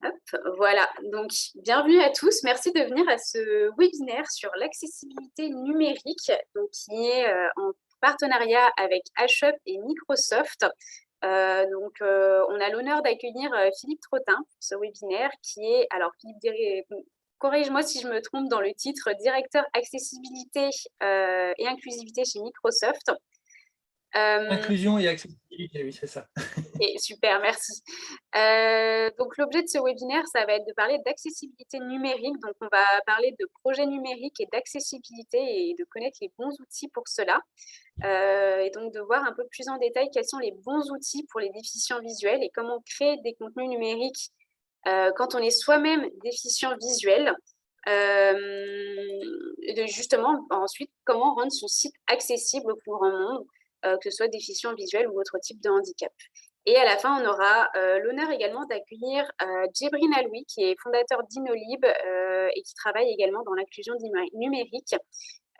Hop, voilà, donc bienvenue à tous. Merci de venir à ce webinaire sur l'accessibilité numérique, donc qui est en partenariat avec HUP et Microsoft. On a l'honneur d'accueillir Philippe Trottin pour ce webinaire qui est, alors Philippe, corrige-moi si je me trompe dans le titre, directeur accessibilité et inclusivité chez Microsoft. Inclusion et accessibilité, oui, c'est ça. Et super, merci. Donc l'objet de ce webinaire, ça va être de parler d'accessibilité numérique. Donc on va parler de projets numériques et d'accessibilité et de connaître les bons outils pour cela. Et donc de voir un peu plus en détail quels sont les bons outils pour les déficients visuels et comment créer des contenus numériques quand on est soi-même déficient visuel. Justement, ensuite, comment rendre son site accessible au plus grand monde, que ce soit déficient visuel ou autre type de handicap. Et à la fin, on aura l'honneur également d'accueillir Djibril Aloui, qui est fondateur d'Inolib et qui travaille également dans l'inclusion numérique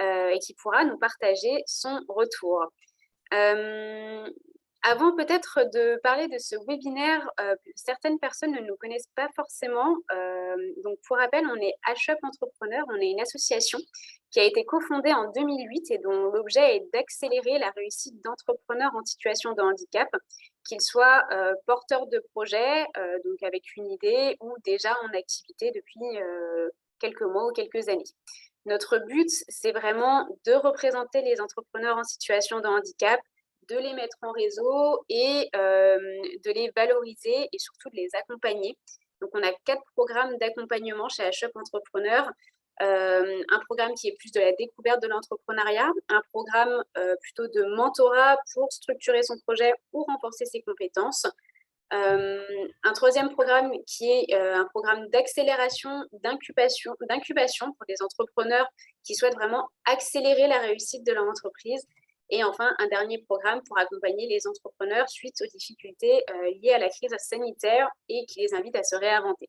et qui pourra nous partager son retour. Avant peut-être de parler de ce webinaire, certaines personnes ne nous connaissent pas forcément. Donc pour rappel, on est HUP Entrepreneur, on est une association qui a été cofondée en 2008 et dont l'objet est d'accélérer la réussite d'entrepreneurs en situation de handicap, qu'ils soient porteurs de projets, donc avec une idée, ou déjà en activité depuis quelques mois ou quelques années. Notre but, c'est vraiment de représenter les entrepreneurs en situation de handicap, de les mettre en réseau et de les valoriser et surtout de les accompagner. Donc, on a 4 programmes d'accompagnement chez HUP Entrepreneur. Un programme qui est plus de la découverte de l'entrepreneuriat, un programme plutôt de mentorat pour structurer son projet ou renforcer ses compétences. Un troisième programme qui est un programme d'accélération, d'incubation pour des entrepreneurs qui souhaitent vraiment accélérer la réussite de leur entreprise. Et enfin, un dernier programme pour accompagner les entrepreneurs suite aux difficultés liées à la crise sanitaire et qui les invite à se réinventer.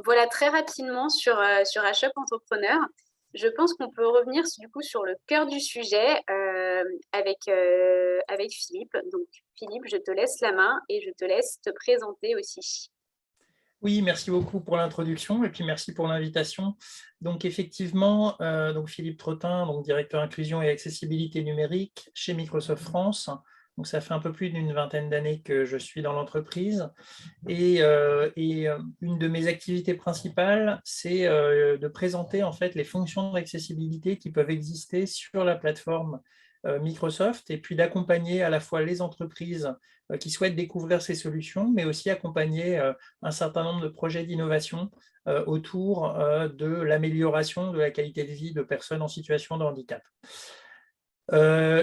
Voilà très rapidement sur HUP Entrepreneur. Je pense qu'on peut revenir du coup sur le cœur du sujet avec Philippe. Donc Philippe, je te laisse la main et je te laisse te présenter aussi. Oui, merci beaucoup pour l'introduction et puis merci pour l'invitation. Donc effectivement, donc Philippe Trottin, donc directeur inclusion et accessibilité numérique chez Microsoft France. Donc ça fait un peu plus d'une vingtaine d'années que je suis dans l'entreprise et une de mes activités principales, c'est de présenter en fait les fonctions d'accessibilité qui peuvent exister sur la plateforme Microsoft et puis d'accompagner à la fois les entreprises qui souhaitent découvrir ces solutions, mais aussi accompagner un certain nombre de projets d'innovation autour de l'amélioration de la qualité de vie de personnes en situation de handicap.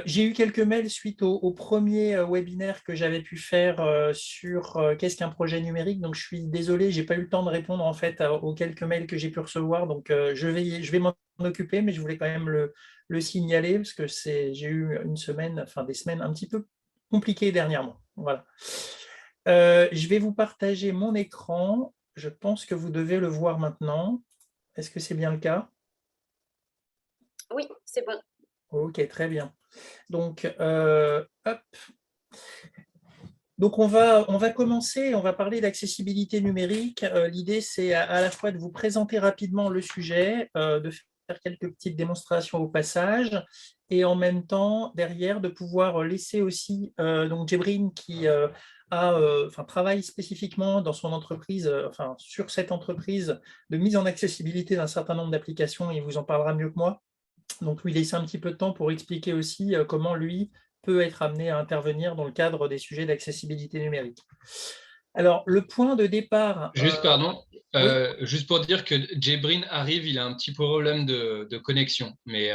J'ai eu quelques mails suite au premier webinaire que j'avais pu faire sur qu'est-ce qu'un projet numérique. Donc, je suis désolé, je n'ai pas eu le temps de répondre en fait aux quelques mails que j'ai pu recevoir. Donc, je vais m'en occuper, mais je voulais quand même le signaler parce que j'ai eu des semaines un petit peu compliquées dernièrement. Voilà. Je vais vous partager mon écran. Je pense que vous devez le voir maintenant. Est-ce que c'est bien le cas? Oui, c'est bon. Ok, très bien. Donc, hop. Donc, on va commencer, on va parler d'accessibilité numérique. L'idée, c'est à la fois de vous présenter rapidement le sujet, de faire quelques petites démonstrations au passage, et en même temps, derrière, de pouvoir laisser aussi donc Djibril qui travaille spécifiquement dans son entreprise, sur cette entreprise de mise en accessibilité d'un certain nombre d'applications, il vous en parlera mieux que moi. Donc, lui laisser un petit peu de temps pour expliquer aussi comment lui peut être amené à intervenir dans le cadre des sujets d'accessibilité numérique. Alors, le point de départ… Juste, pardon, oui, juste pour dire que Jebrin arrive, il a un petit problème de connexion, mais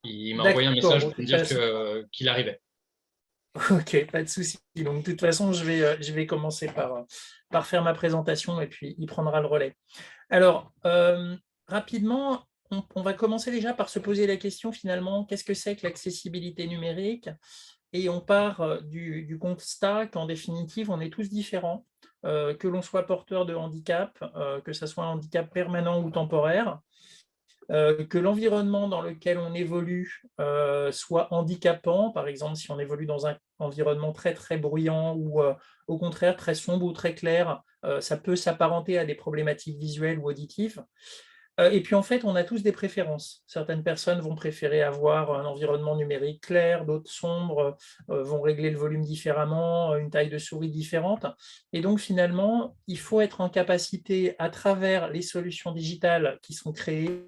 il m'a envoyé un d'accord. message pour me dire qu'il arrivait. Ok, pas de souci. Donc, de toute façon, je vais commencer par faire ma présentation et puis il prendra le relais. Alors, rapidement, on va commencer déjà par se poser la question finalement, qu'est-ce que c'est que l'accessibilité numérique? Et on part du constat qu'en définitive, on est tous différents, que l'on soit porteur de handicap, que ce soit un handicap permanent ou temporaire. que l'environnement dans lequel on évolue soit handicapant, par exemple si on évolue dans un environnement très très bruyant ou au contraire très sombre ou très clair, ça peut s'apparenter à des problématiques visuelles ou auditives. Et puis en fait, on a tous des préférences. Certaines personnes vont préférer avoir un environnement numérique clair, d'autres sombres, vont régler le volume différemment, une taille de souris différente. Et donc finalement, il faut être en capacité, à travers les solutions digitales qui sont créées,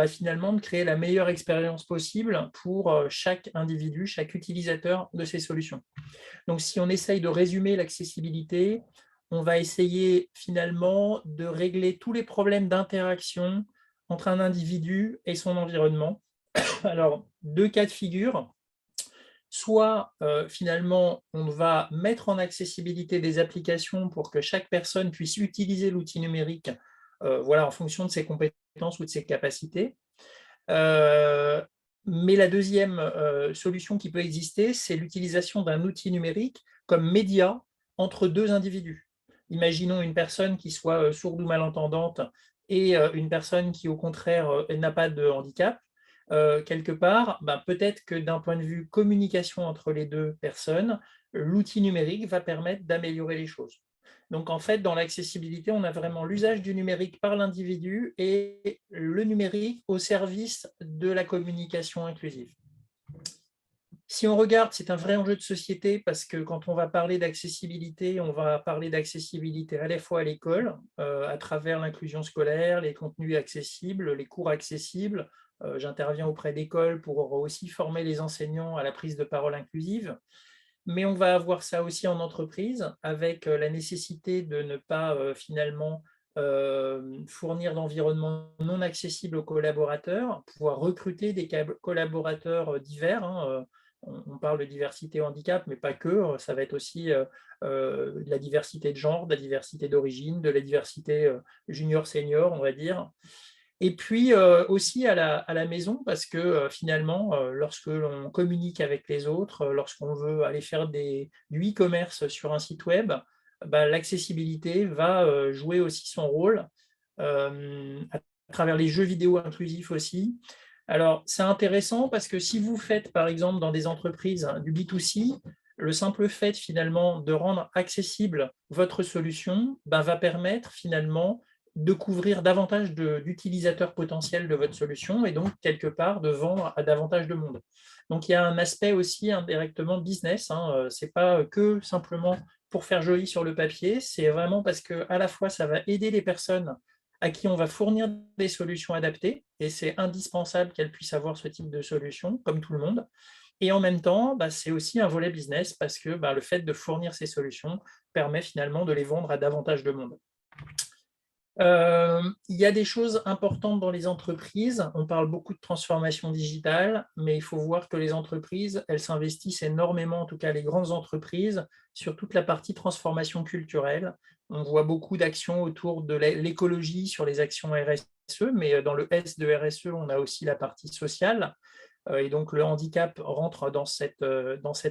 finalement de créer la meilleure expérience possible pour chaque individu, chaque utilisateur de ces solutions. Donc, si on essaye de résumer l'accessibilité, on va essayer finalement de régler tous les problèmes d'interaction entre un individu et son environnement. Alors, deux cas de figure. Soit finalement, on va mettre en accessibilité des applications pour que chaque personne puisse utiliser l'outil numérique en fonction de ses compétences ou de ses capacités. Mais la deuxième solution qui peut exister, c'est l'utilisation d'un outil numérique comme média entre deux individus. Imaginons une personne qui soit sourde ou malentendante et une personne qui, au contraire, n'a pas de handicap. Quelque part, peut-être que d'un point de vue communication entre les deux personnes, l'outil numérique va permettre d'améliorer les choses. Donc, en fait, dans l'accessibilité, on a vraiment l'usage du numérique par l'individu et le numérique au service de la communication inclusive. Si on regarde, c'est un vrai enjeu de société parce que quand on va parler d'accessibilité, on va parler d'accessibilité à la fois à l'école, à travers l'inclusion scolaire, les contenus accessibles, les cours accessibles. J'interviens auprès d'écoles pour aussi former les enseignants à la prise de parole inclusive. Mais on va avoir ça aussi en entreprise, avec la nécessité de ne pas finalement fournir d'environnement non accessible aux collaborateurs, pouvoir recruter des collaborateurs divers. On parle de diversité au handicap, mais pas que. Ça va être aussi de la diversité de genre, de la diversité d'origine, de la diversité junior-senior, on va dire. Et puis aussi à la maison, parce que finalement, lorsque l'on communique avec les autres, lorsqu'on veut aller faire du e-commerce sur un site web, l'accessibilité va jouer aussi son rôle à travers les jeux vidéo inclusifs aussi. Alors, c'est intéressant parce que si vous faites, par exemple, dans des entreprises du B2C, le simple fait finalement de rendre accessible votre solution va permettre finalement de couvrir davantage d'utilisateurs potentiels de votre solution et donc, quelque part, de vendre à davantage de monde. Donc, il y a un aspect aussi indirectement business. Ce n'est pas que simplement pour faire joli sur le papier, c'est vraiment parce qu'à la fois, ça va aider les personnes à qui on va fournir des solutions adaptées, et c'est indispensable qu'elles puissent avoir ce type de solution, comme tout le monde. Et en même temps, c'est aussi un volet business, parce que le fait de fournir ces solutions permet finalement de les vendre à davantage de monde. Il y a des choses importantes dans les entreprises. On parle beaucoup de transformation digitale, mais il faut voir que les entreprises, elles s'investissent énormément, en tout cas les grandes entreprises, sur toute la partie transformation culturelle. On voit beaucoup d'actions autour de l'écologie sur les actions RSE, mais dans le S de RSE, on a aussi la partie sociale. Et donc, le handicap rentre dans cet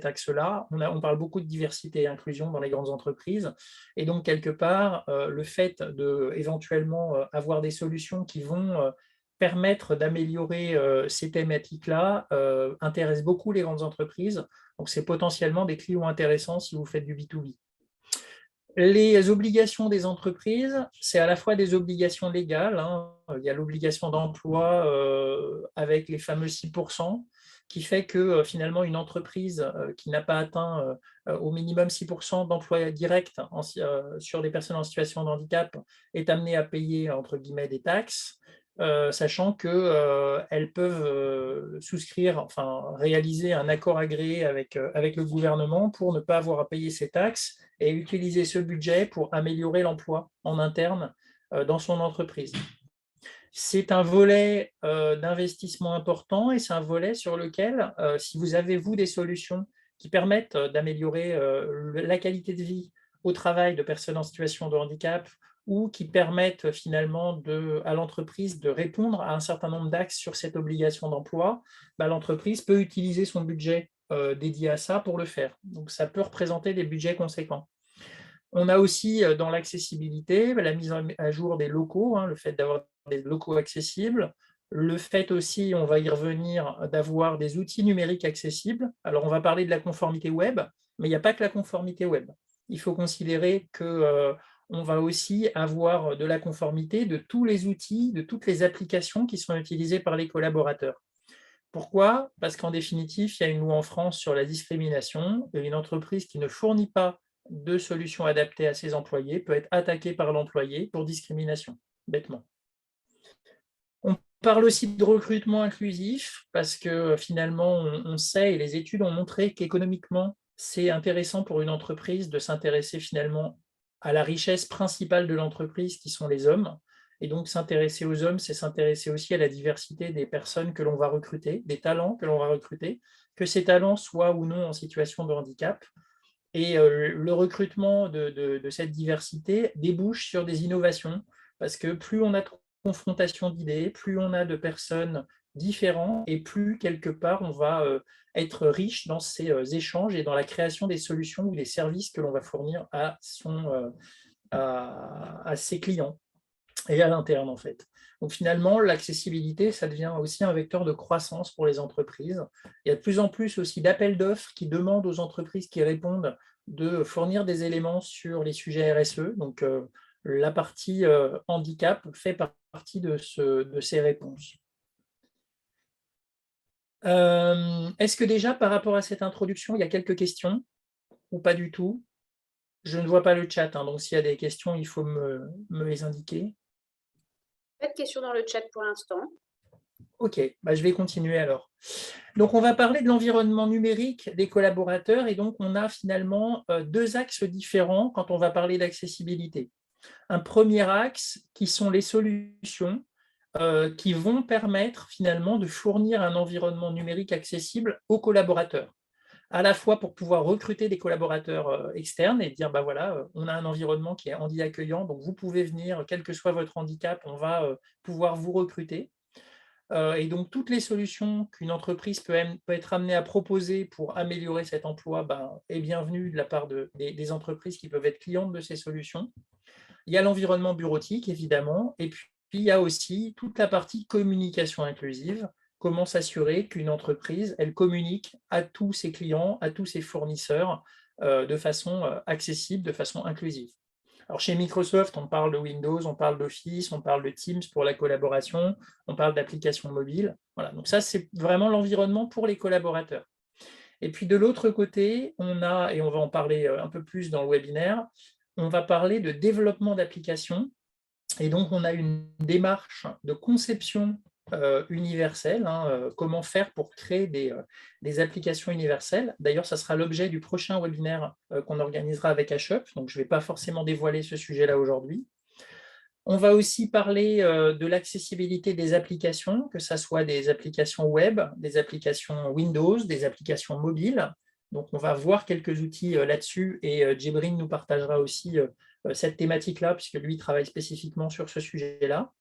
axe-là. On parle beaucoup de diversité et inclusion dans les grandes entreprises. Et donc, quelque part, le fait d'éventuellement avoir des solutions qui vont permettre d'améliorer ces thématiques-là intéresse beaucoup les grandes entreprises. Donc, c'est potentiellement des clients intéressants si vous faites du B2B. Les obligations des entreprises, c'est à la fois des obligations légales. Il y a l'obligation d'emploi avec les fameux 6%, qui fait que finalement une entreprise qui n'a pas atteint au minimum 6% d'emploi direct sur des personnes en situation de handicap est amenée à payer entre guillemets des taxes. Sachant qu'elles peuvent souscrire, enfin réaliser un accord agréé avec le gouvernement pour ne pas avoir à payer ces taxes et utiliser ce budget pour améliorer l'emploi en interne dans son entreprise. C'est un volet d'investissement important et c'est un volet sur lequel, si vous avez, vous, des solutions qui permettent d'améliorer la qualité de vie au travail de personnes en situation de handicap ou qui permettent finalement à l'entreprise de répondre à un certain nombre d'axes sur cette obligation d'emploi, l'entreprise peut utiliser son budget dédié à ça pour le faire. Donc, ça peut représenter des budgets conséquents. On a aussi dans l'accessibilité la mise à jour des locaux, le fait d'avoir des locaux accessibles, le fait aussi, on va y revenir, d'avoir des outils numériques accessibles. Alors, on va parler de la conformité web, mais il n'y a pas que la conformité web. Il faut considérer qu'on va aussi avoir de la conformité de tous les outils, de toutes les applications qui sont utilisées par les collaborateurs. Pourquoi? Parce qu'en définitive, il y a une loi en France sur la discrimination et une entreprise qui ne fournit pas de solutions adaptées à ses employés peut être attaquée par l'employé pour discrimination, bêtement. On parle aussi de recrutement inclusif parce que finalement, on sait et les études ont montré qu'économiquement, c'est intéressant pour une entreprise de s'intéresser finalement à la richesse principale de l'entreprise qui sont les hommes. Et donc, s'intéresser aux hommes, c'est s'intéresser aussi à la diversité des personnes que l'on va recruter, des talents que l'on va recruter, que ces talents soient ou non en situation de handicap. Et le recrutement de cette diversité débouche sur des innovations, parce que plus on a de confrontation d'idées, plus on a de personnes différentes, et plus quelque part on va être riche dans ces échanges et dans la création des solutions ou des services que l'on va fournir à ses clients et à l'interne en fait. Donc finalement, l'accessibilité, ça devient aussi un vecteur de croissance pour les entreprises. Il y a de plus en plus aussi d'appels d'offres qui demandent aux entreprises qui répondent de fournir des éléments sur les sujets RSE. Donc la partie handicap fait partie de ces réponses. Est-ce que déjà par rapport à cette introduction, il y a quelques questions ou pas du tout? Je ne vois pas le chat, hein, donc s'il y a des questions, il faut me les indiquer. Pas de questions dans le chat pour l'instant. Ok, je vais continuer alors. Donc, on va parler de l'environnement numérique des collaborateurs et donc on a finalement deux axes différents quand on va parler d'accessibilité. Un premier axe qui sont les solutions qui vont permettre finalement de fournir un environnement numérique accessible aux collaborateurs, à la fois pour pouvoir recruter des collaborateurs externes et dire, voilà, on a un environnement qui est handi-accueillant, donc vous pouvez venir, quel que soit votre handicap, on va pouvoir vous recruter. Et donc, toutes les solutions qu'une entreprise peut être amenée à proposer pour améliorer cet emploi est bienvenue de la part des entreprises qui peuvent être clientes de ces solutions. Il y a l'environnement bureautique, évidemment, et puis il y a aussi toute la partie communication inclusive. Comment s'assurer qu'une entreprise, elle communique à tous ses clients, à tous ses fournisseurs de façon accessible, de façon inclusive. Alors chez Microsoft, on parle de Windows, on parle d'Office, on parle de Teams pour la collaboration, on parle d'applications mobiles. Voilà, donc ça, c'est vraiment l'environnement pour les collaborateurs. Et puis de l'autre côté, on a, et on va en parler un peu plus dans le webinaire, on va parler de développement d'applications. Et donc, on a une démarche de conception universelle, comment faire pour créer des applications universelles. D'ailleurs, ça sera l'objet du prochain webinaire qu'on organisera avec HUP, donc je ne vais pas forcément dévoiler ce sujet-là aujourd'hui. On va aussi parler de l'accessibilité des applications, que ce soit des applications web, des applications Windows, des applications mobiles. Donc, on va voir quelques outils là-dessus et Djibril nous partagera aussi cette thématique-là, puisque lui travaille spécifiquement sur ce sujet-là.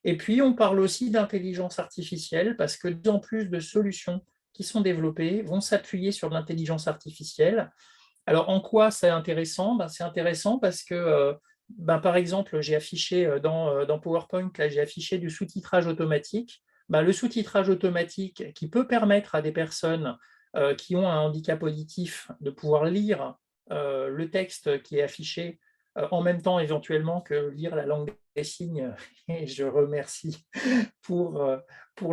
Et puis, on parle aussi d'intelligence artificielle, parce que de plus en plus de solutions qui sont développées vont s'appuyer sur l'intelligence artificielle. Alors, en quoi c'est intéressant? C'est intéressant parce que, par exemple, j'ai affiché dans PowerPoint, là, j'ai affiché du sous-titrage automatique. Le sous-titrage automatique qui peut permettre à des personnes qui ont un handicap auditif de pouvoir lire le texte qui est affiché en même temps éventuellement que lire la langue des signes. Et je remercie pour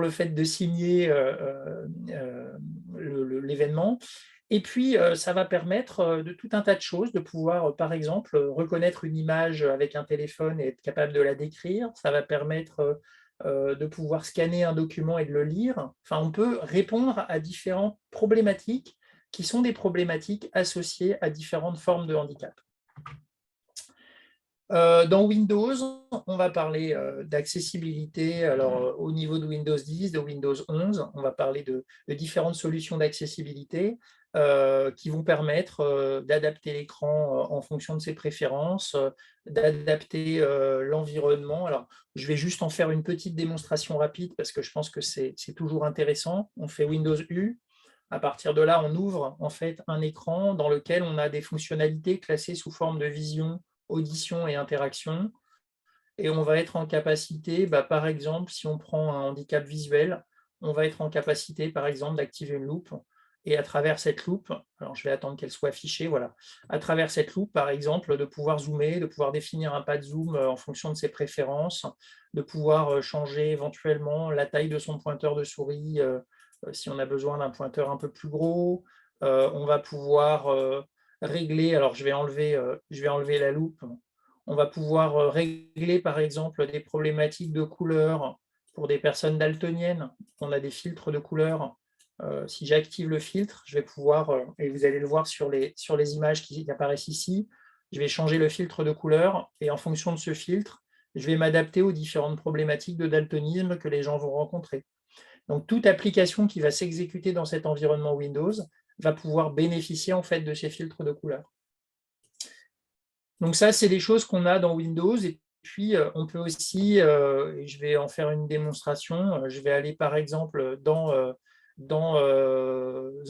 le fait de signer l'événement. Et puis, ça va permettre de tout un tas de choses, de pouvoir, par exemple, reconnaître une image avec un téléphone et être capable de la décrire. Ça va permettre de pouvoir scanner un document et de le lire. Enfin, on peut répondre à différentes problématiques qui sont des problématiques associées à différentes formes de handicap. Dans Windows, on va parler d'accessibilité. Alors, au niveau de Windows 10, de Windows 11, on va parler de différentes solutions d'accessibilité qui vont permettre d'adapter l'écran en fonction de ses préférences, d'adapter l'environnement. Alors, je vais juste en faire une petite démonstration rapide parce que je pense que c'est toujours intéressant. On fait Windows U. À partir de là, on ouvre en fait un écran dans lequel on a des fonctionnalités classées sous forme de vision, audition et interaction. Et on va être en capacité, par exemple, si on prend un handicap visuel, on va être en capacité, par exemple, d'activer une loupe. Et à travers cette loupe, alors je vais attendre qu'elle soit affichée, voilà. À travers cette loupe, par exemple, de pouvoir zoomer, de pouvoir définir un pas de zoom en fonction de ses préférences, de pouvoir changer éventuellement la taille de son pointeur de souris si on a besoin d'un pointeur un peu plus gros. On va pouvoir régler, alors je vais enlever la loupe. On va pouvoir régler, par exemple, des problématiques de couleur pour des personnes daltoniennes. On a des filtres de couleur. Si j'active le filtre, je vais pouvoir, et vous allez le voir sur les images qui apparaissent ici, je vais changer le filtre de couleur et en fonction de ce filtre, je vais m'adapter aux différentes problématiques de daltonisme que les gens vont rencontrer. Donc, toute application qui va s'exécuter dans cet environnement Windows va pouvoir bénéficier en fait de ces filtres de couleur. Donc ça, c'est des choses qu'on a dans Windows. Et puis, on peut aussi, et je vais en faire une démonstration, je vais aller par exemple dans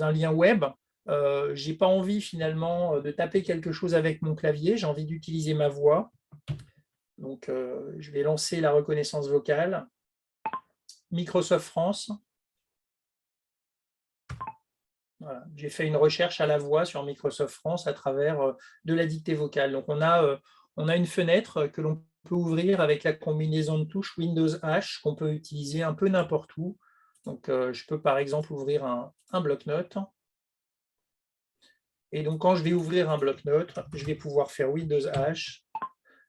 un lien web. Je n'ai pas envie finalement de taper quelque chose avec mon clavier, j'ai envie d'utiliser ma voix. Donc, je vais lancer la reconnaissance vocale. Microsoft France. Voilà. J'ai fait une recherche à la voix sur Microsoft France à travers de la dictée vocale. Donc, on a une fenêtre que l'on peut ouvrir avec la combinaison de touches Windows H qu'on peut utiliser un peu n'importe où. Donc, je peux par exemple ouvrir un bloc-notes. Et donc, quand je vais ouvrir un bloc-notes, je vais pouvoir faire Windows H.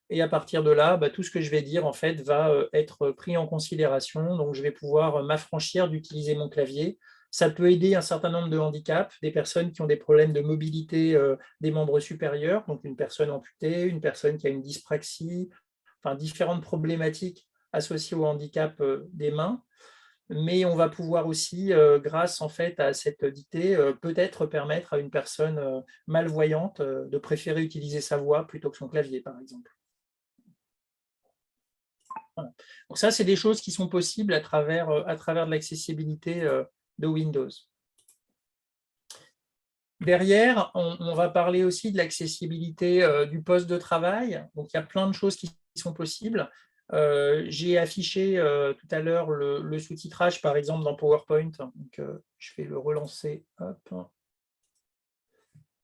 Et à partir de là, tout ce que je vais dire en fait va être pris en considération. Donc, je vais pouvoir m'affranchir d'utiliser mon clavier. Ça peut aider un certain nombre de handicaps, des personnes qui ont des problèmes de mobilité des membres supérieurs, donc une personne amputée, une personne qui a une dyspraxie, enfin différentes problématiques associées au handicap des mains. Mais on va pouvoir aussi, grâce en fait à cette dictée, peut-être permettre à une personne malvoyante de préférer utiliser sa voix plutôt que son clavier, par exemple. Voilà. Donc ça, c'est des choses qui sont possibles à travers de l'accessibilité de Windows. Derrière, on va parler aussi de l'accessibilité du poste de travail. Donc, il y a plein de choses qui sont possibles. J'ai affiché tout à l'heure le sous-titrage, par exemple, dans PowerPoint. Donc, je vais le relancer. Hop.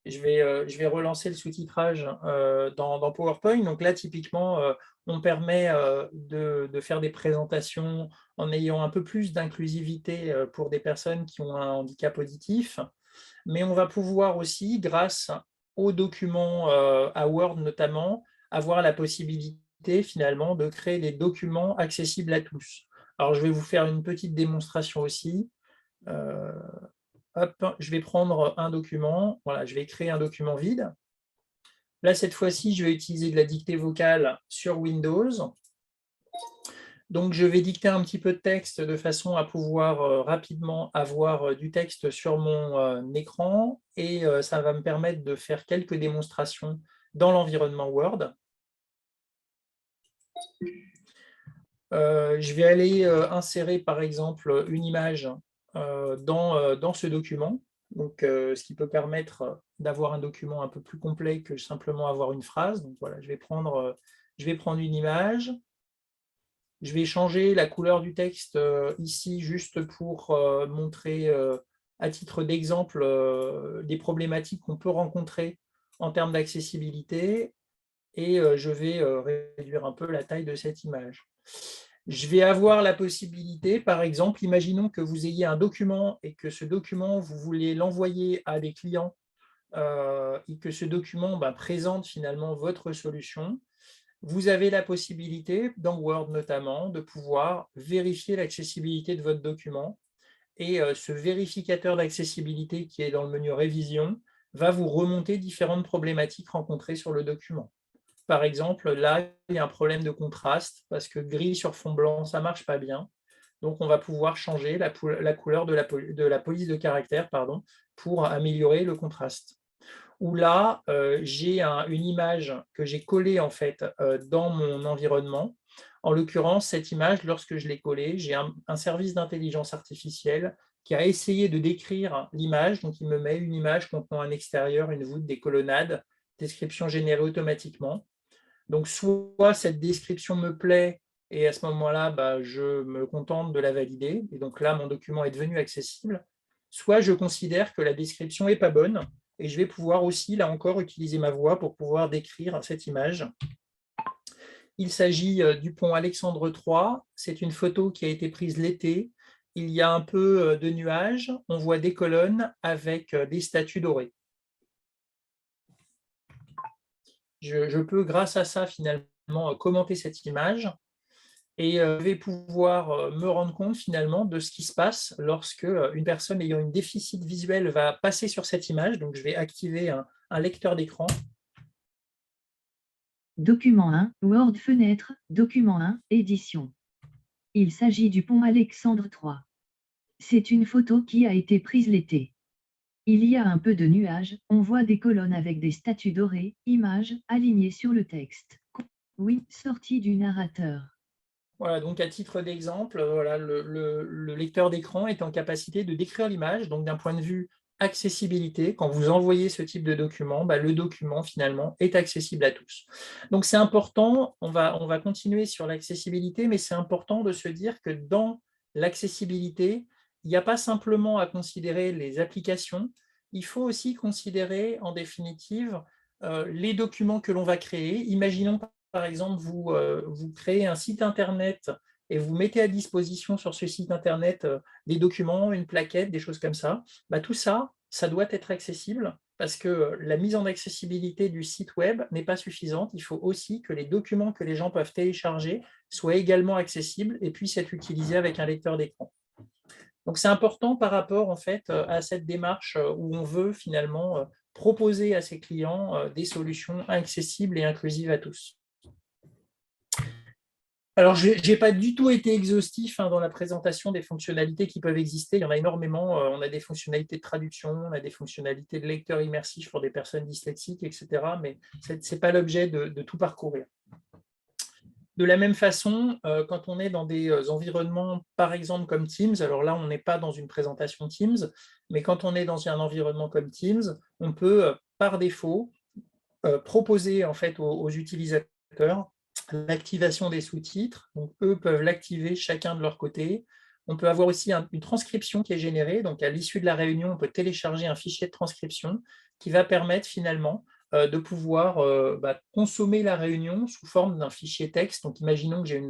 Je vais relancer le sous-titrage dans PowerPoint. Donc là, typiquement, on permet de faire des présentations en ayant un peu plus d'inclusivité pour des personnes qui ont un handicap auditif. Mais on va pouvoir aussi, grâce aux documents à Word notamment, avoir la possibilité finalement de créer des documents accessibles à tous. Alors, je vais vous faire une petite démonstration aussi. Hop, je vais prendre un document. Voilà, je vais créer un document vide. Là, cette fois-ci, je vais utiliser de la dictée vocale sur Windows. Donc, je vais dicter un petit peu de texte de façon à pouvoir rapidement avoir du texte sur mon écran et ça va me permettre de faire quelques démonstrations dans l'environnement Word. Je vais aller insérer, par exemple, une image dans ce document. Donc, ce qui peut permettre d'avoir un document un peu plus complet que simplement avoir une phrase. Donc, voilà, je vais prendre une image. Je vais changer la couleur du texte ici juste pour montrer à titre d'exemple des problématiques qu'on peut rencontrer en termes d'accessibilité et je vais réduire un peu la taille de cette image. Je vais avoir la possibilité, par exemple, imaginons que vous ayez un document et que ce document, vous voulez l'envoyer à des clients et que ce document présente finalement votre solution. Vous avez la possibilité, dans Word notamment, de pouvoir vérifier l'accessibilité de votre document. Et ce vérificateur d'accessibilité qui est dans le menu Révision va vous remonter différentes problématiques rencontrées sur le document. Par exemple, là, il y a un problème de contraste parce que gris sur fond blanc, ça ne marche pas bien. Donc, on va pouvoir changer la couleur de la police de caractère pour améliorer le contraste. Où là, j'ai une image que j'ai collée en fait dans mon environnement. En l'occurrence, cette image, lorsque je l'ai collée, j'ai un service d'intelligence artificielle qui a essayé de décrire l'image. Donc, il me met une image contenant un extérieur, une voûte, des colonnades, description générée automatiquement. Donc, soit cette description me plaît, et à ce moment-là, je me contente de la valider, et donc là, mon document est devenu accessible, soit je considère que la description n'est pas bonne, et je vais pouvoir aussi, là encore, utiliser ma voix pour pouvoir décrire cette image. Il s'agit du pont Alexandre III. C'est une photo qui a été prise l'été. Il y a un peu de nuages. On voit des colonnes avec des statues dorées. Je peux, grâce à ça, finalement, commenter cette image et je vais pouvoir me rendre compte, finalement, de ce qui se passe lorsque une personne ayant une déficit visuel va passer sur cette image. Donc, je vais activer un lecteur d'écran. Document 1, Word fenêtre, document 1, édition. Il s'agit du pont Alexandre III. C'est une photo qui a été prise l'été. Il y a un peu de nuages, on voit des colonnes avec des statues dorées, images, alignées sur le texte. Oui, sortie du narrateur. Voilà, donc à titre d'exemple, voilà, le lecteur d'écran est en capacité de décrire l'image. Donc d'un point de vue accessibilité, quand vous envoyez ce type de document, le document finalement est accessible à tous. Donc c'est important, on va continuer sur l'accessibilité, mais c'est important de se dire que dans l'accessibilité, il n'y a pas simplement à considérer les applications, il faut aussi considérer en définitive les documents que l'on va créer. Imaginons par exemple, vous créez un site Internet et vous mettez à disposition sur ce site Internet des documents, une plaquette, des choses comme ça, tout ça, ça doit être accessible parce que la mise en accessibilité du site web n'est pas suffisante. Il faut aussi que les documents que les gens peuvent télécharger soient également accessibles et puissent être utilisés avec un lecteur d'écran. Donc, c'est important par rapport en fait, à cette démarche où on veut finalement proposer à ses clients des solutions accessibles et inclusives à tous. Alors, je n'ai pas du tout été exhaustif dans la présentation des fonctionnalités qui peuvent exister. Il y en a énormément. On a des fonctionnalités de traduction, on a des fonctionnalités de lecteur immersif pour des personnes dyslexiques, etc. Mais ce n'est pas l'objet de tout parcourir. De la même façon, quand on est dans des environnements, par exemple comme Teams, alors là, on n'est pas dans une présentation Teams, mais quand on est dans un environnement comme Teams, on peut, par défaut, proposer en fait aux utilisateurs l'activation des sous-titres. Donc, eux peuvent l'activer chacun de leur côté. On peut avoir aussi une transcription qui est générée. Donc, à l'issue de la réunion, on peut télécharger un fichier de transcription qui va permettre finalement de pouvoir consommer la réunion sous forme d'un fichier texte. Donc, imaginons que j'ai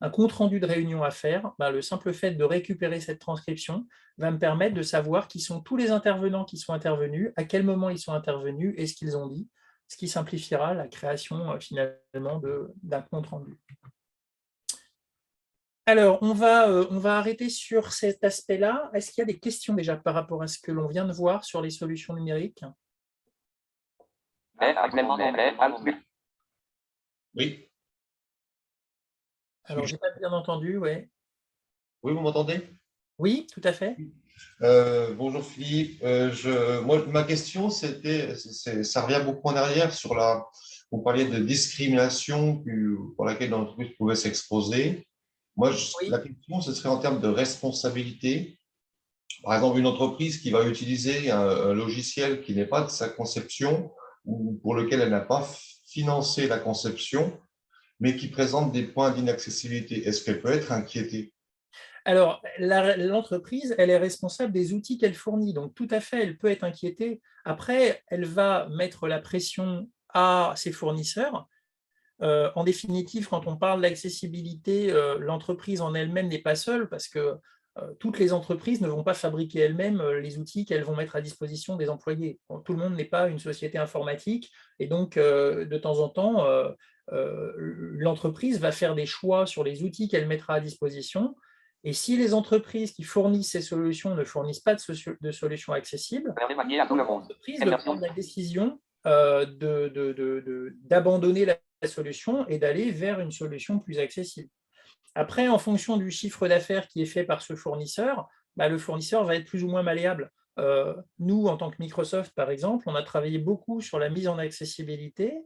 un compte-rendu de réunion à faire. Le simple fait de récupérer cette transcription va me permettre de savoir qui sont tous les intervenants qui sont intervenus, à quel moment ils sont intervenus et ce qu'ils ont dit, ce qui simplifiera la création finalement d'un compte rendu. Alors, on va arrêter sur cet aspect-là. Est-ce qu'il y a des questions déjà par rapport à ce que l'on vient de voir sur les solutions numériques? Oui. Alors, je n'ai pas bien entendu, oui. Oui, vous m'entendez? Oui, tout à fait. Bonjour Philippe. Moi, ma question, ça revient beaucoup en arrière sur vous parliez de discrimination pour laquelle l'entreprise pouvait s'exposer. Moi, Oui. la question, ce serait en termes de responsabilité. Par exemple, une entreprise qui va utiliser un logiciel qui n'est pas de sa conception ou pour lequel elle n'a pas financé la conception, mais qui présente des points d'inaccessibilité. Est-ce qu'elle peut être inquiétée? Alors, l'entreprise, elle est responsable des outils qu'elle fournit. Donc, tout à fait, elle peut être inquiétée. Après, elle va mettre la pression à ses fournisseurs. En définitive, quand on parle d'accessibilité, l'entreprise en elle-même n'est pas seule parce que toutes les entreprises ne vont pas fabriquer elles-mêmes les outils qu'elles vont mettre à disposition des employés. Tout le monde n'est pas une société informatique et donc, de temps en temps, l'entreprise va faire des choix sur les outils qu'elle mettra à disposition. Et si les entreprises qui fournissent ces solutions ne fournissent pas de solutions accessibles, l'entreprise va prendre la décision d'abandonner la solution et d'aller vers une solution plus accessible. Après, en fonction du chiffre d'affaires qui est fait par ce fournisseur, le fournisseur va être plus ou moins malléable. Nous, en tant que Microsoft, par exemple, on a travaillé beaucoup sur la mise en accessibilité.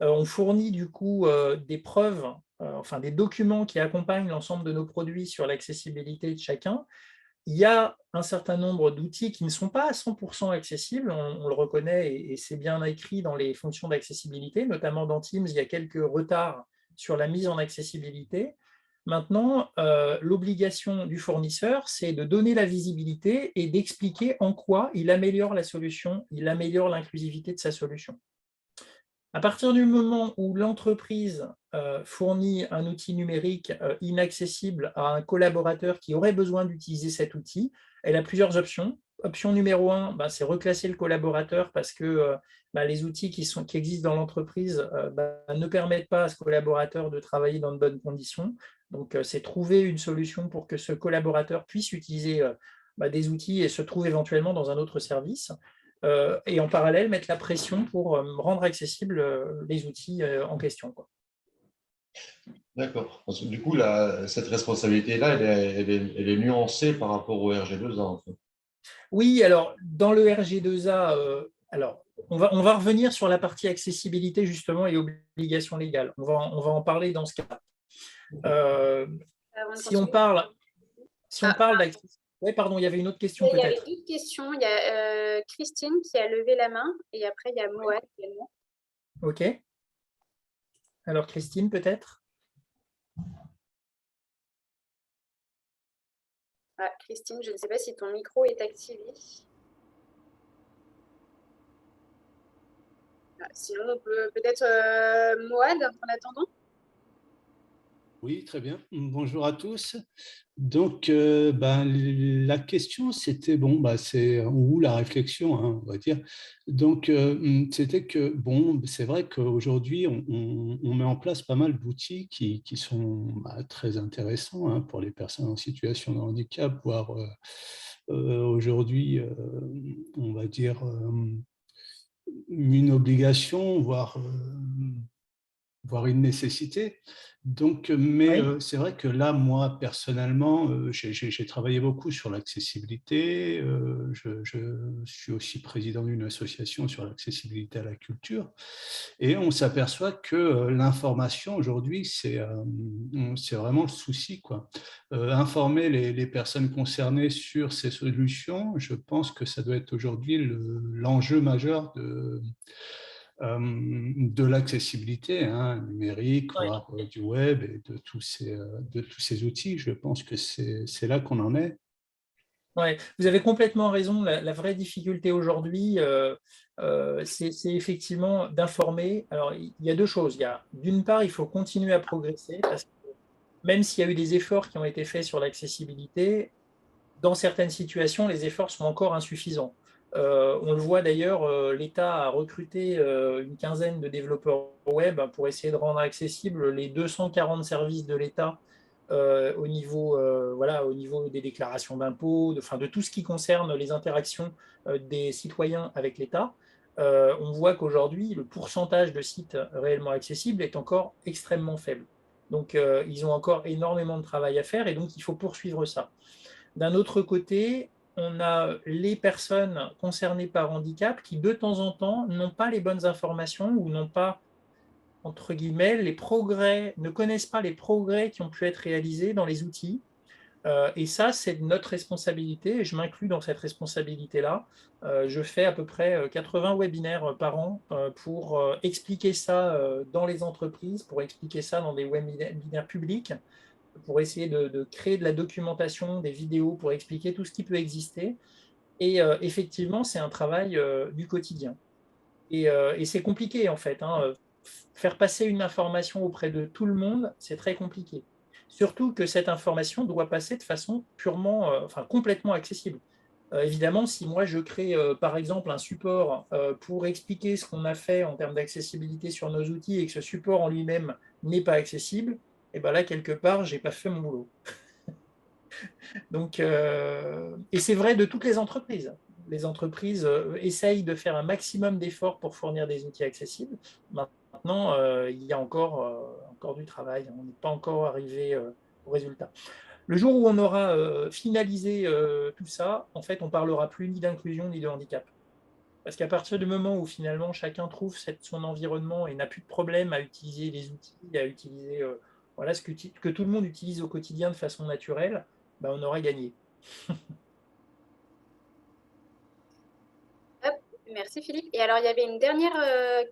On fournit du coup des preuves, enfin des documents qui accompagnent l'ensemble de nos produits sur l'accessibilité de chacun. il y a un certain nombre d'outils qui ne sont pas à 100% accessibles, on le reconnaît et c'est bien écrit dans les fonctions d'accessibilité, notamment dans Teams, il y a quelques retards sur la mise en accessibilité. Maintenant, l'obligation du fournisseur, c'est de donner la visibilité et d'expliquer en quoi il améliore la solution, il améliore l'inclusivité de sa solution. À partir du moment où l'entreprise fournit un outil numérique inaccessible à un collaborateur qui aurait besoin d'utiliser cet outil, elle a plusieurs options. Option numéro 1, c'est reclasser le collaborateur parce que les outils qui existent dans l'entreprise ne permettent pas à ce collaborateur de travailler dans de bonnes conditions. Donc, c'est trouver une solution pour que ce collaborateur puisse utiliser des outils et se trouve éventuellement dans un autre service. Et en parallèle, mettre la pression pour rendre accessibles les outils en question, quoi. D'accord. Parce que du coup, cette responsabilité-là, elle est nuancée par rapport au RG2A, en fait. Oui, alors, dans le RG2A, alors, on va revenir sur la partie accessibilité, justement, et obligations légales. On va en parler dans ce cas. Si on parle d'accessibilité… Oui, pardon, il y avait une autre question Il y avait peut-être. d'autres questions. Il y a Christine qui a levé la main et après, il y a Moad également. OK. Alors, Christine, peut-être? Christine, je ne sais pas si ton micro est activé. Sinon, on peut peut-être Moad en attendant. Oui, très bien. Bonjour à tous. Donc, la question, c'était, c'est ou la réflexion, hein, on va dire. Donc, c'était que, c'est vrai qu'aujourd'hui, on met en place pas mal d'outils qui sont très intéressants, hein, pour les personnes en situation de handicap, voire aujourd'hui, on va dire, une obligation, voire une nécessité. Donc, mais Oui. c'est vrai que là, moi, personnellement, j'ai travaillé beaucoup sur l'accessibilité. Je suis aussi président d'une association sur l'accessibilité à la culture. Et on s'aperçoit que l'information, aujourd'hui, c'est vraiment le souci, quoi. Informer les personnes concernées sur ces solutions, je pense que ça doit être aujourd'hui l'enjeu majeur de l'accessibilité, hein, numérique, voire du web et de tous ces outils. Je pense que c'est là qu'on en est. Ouais, vous avez complètement raison. La vraie difficulté aujourd'hui, c'est effectivement d'informer. Alors, il y a deux choses. D'une part, il faut continuer à progresser parce que même s'il y a eu des efforts qui ont été faits sur l'accessibilité, dans certaines situations, les efforts sont encore insuffisants. On le voit d'ailleurs, l'État a recruté une quinzaine de développeurs web pour essayer de rendre accessibles les 240 services de l'État au niveau des déclarations d'impôts, de tout ce qui concerne les interactions des citoyens avec l'État. On voit qu'aujourd'hui, le pourcentage de sites réellement accessibles est encore extrêmement faible. Donc, ils ont encore énormément de travail à faire et donc il faut poursuivre ça. D'un autre côté, on a les personnes concernées par handicap qui, de temps en temps, n'ont pas les bonnes informations ou n'ont pas, entre guillemets, ne connaissent pas les progrès qui ont pu être réalisés dans les outils. Et ça, c'est notre responsabilité, et je m'inclus dans cette responsabilité-là. Je fais à peu près 80 webinaires par an pour expliquer ça dans les entreprises, pour expliquer ça dans des webinaires publics, pour essayer de créer de la documentation, des vidéos, pour expliquer tout ce qui peut exister. Et effectivement, c'est un travail du quotidien. Et c'est compliqué, en fait, hein. Faire passer une information auprès de tout le monde, c'est très compliqué. Surtout que cette information doit passer de façon complètement accessible. Évidemment, si moi je crée par exemple un support pour expliquer ce qu'on a fait en termes d'accessibilité sur nos outils et que ce support en lui-même n'est pas accessible, et bien là, quelque part, je n'ai pas fait mon boulot. Donc, et c'est vrai de toutes les entreprises. Les entreprises essayent de faire un maximum d'efforts pour fournir des outils accessibles. Maintenant, il y a encore du travail. On n'est pas encore arrivé au résultat. Le jour où on aura finalisé tout ça, en fait, on ne parlera plus ni d'inclusion ni de handicap. Parce qu'à partir du moment où finalement chacun trouve son environnement et n'a plus de problème à utiliser les outils, à utiliser ce que tout le monde utilise au quotidien de façon naturelle, on aura gagné. Hop, merci Philippe. Et alors, il y avait une dernière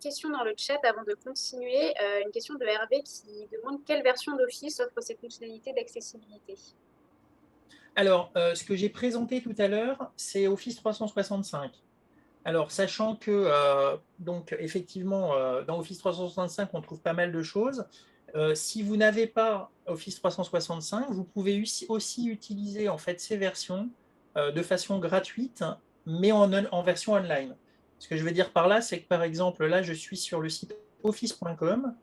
question dans le chat avant de continuer. Une question de Hervé qui demande quelle version d'Office offre ces fonctionnalités d'accessibilité. Alors, ce que j'ai présenté tout à l'heure, c'est Office 365. Alors, sachant que, donc, effectivement, dans Office 365, on trouve pas mal de choses. Si vous n'avez pas Office 365, vous pouvez aussi utiliser en fait ces versions de façon gratuite, mais en version online. Ce que je veux dire par là, c'est que par exemple, là, je suis sur le site office.com.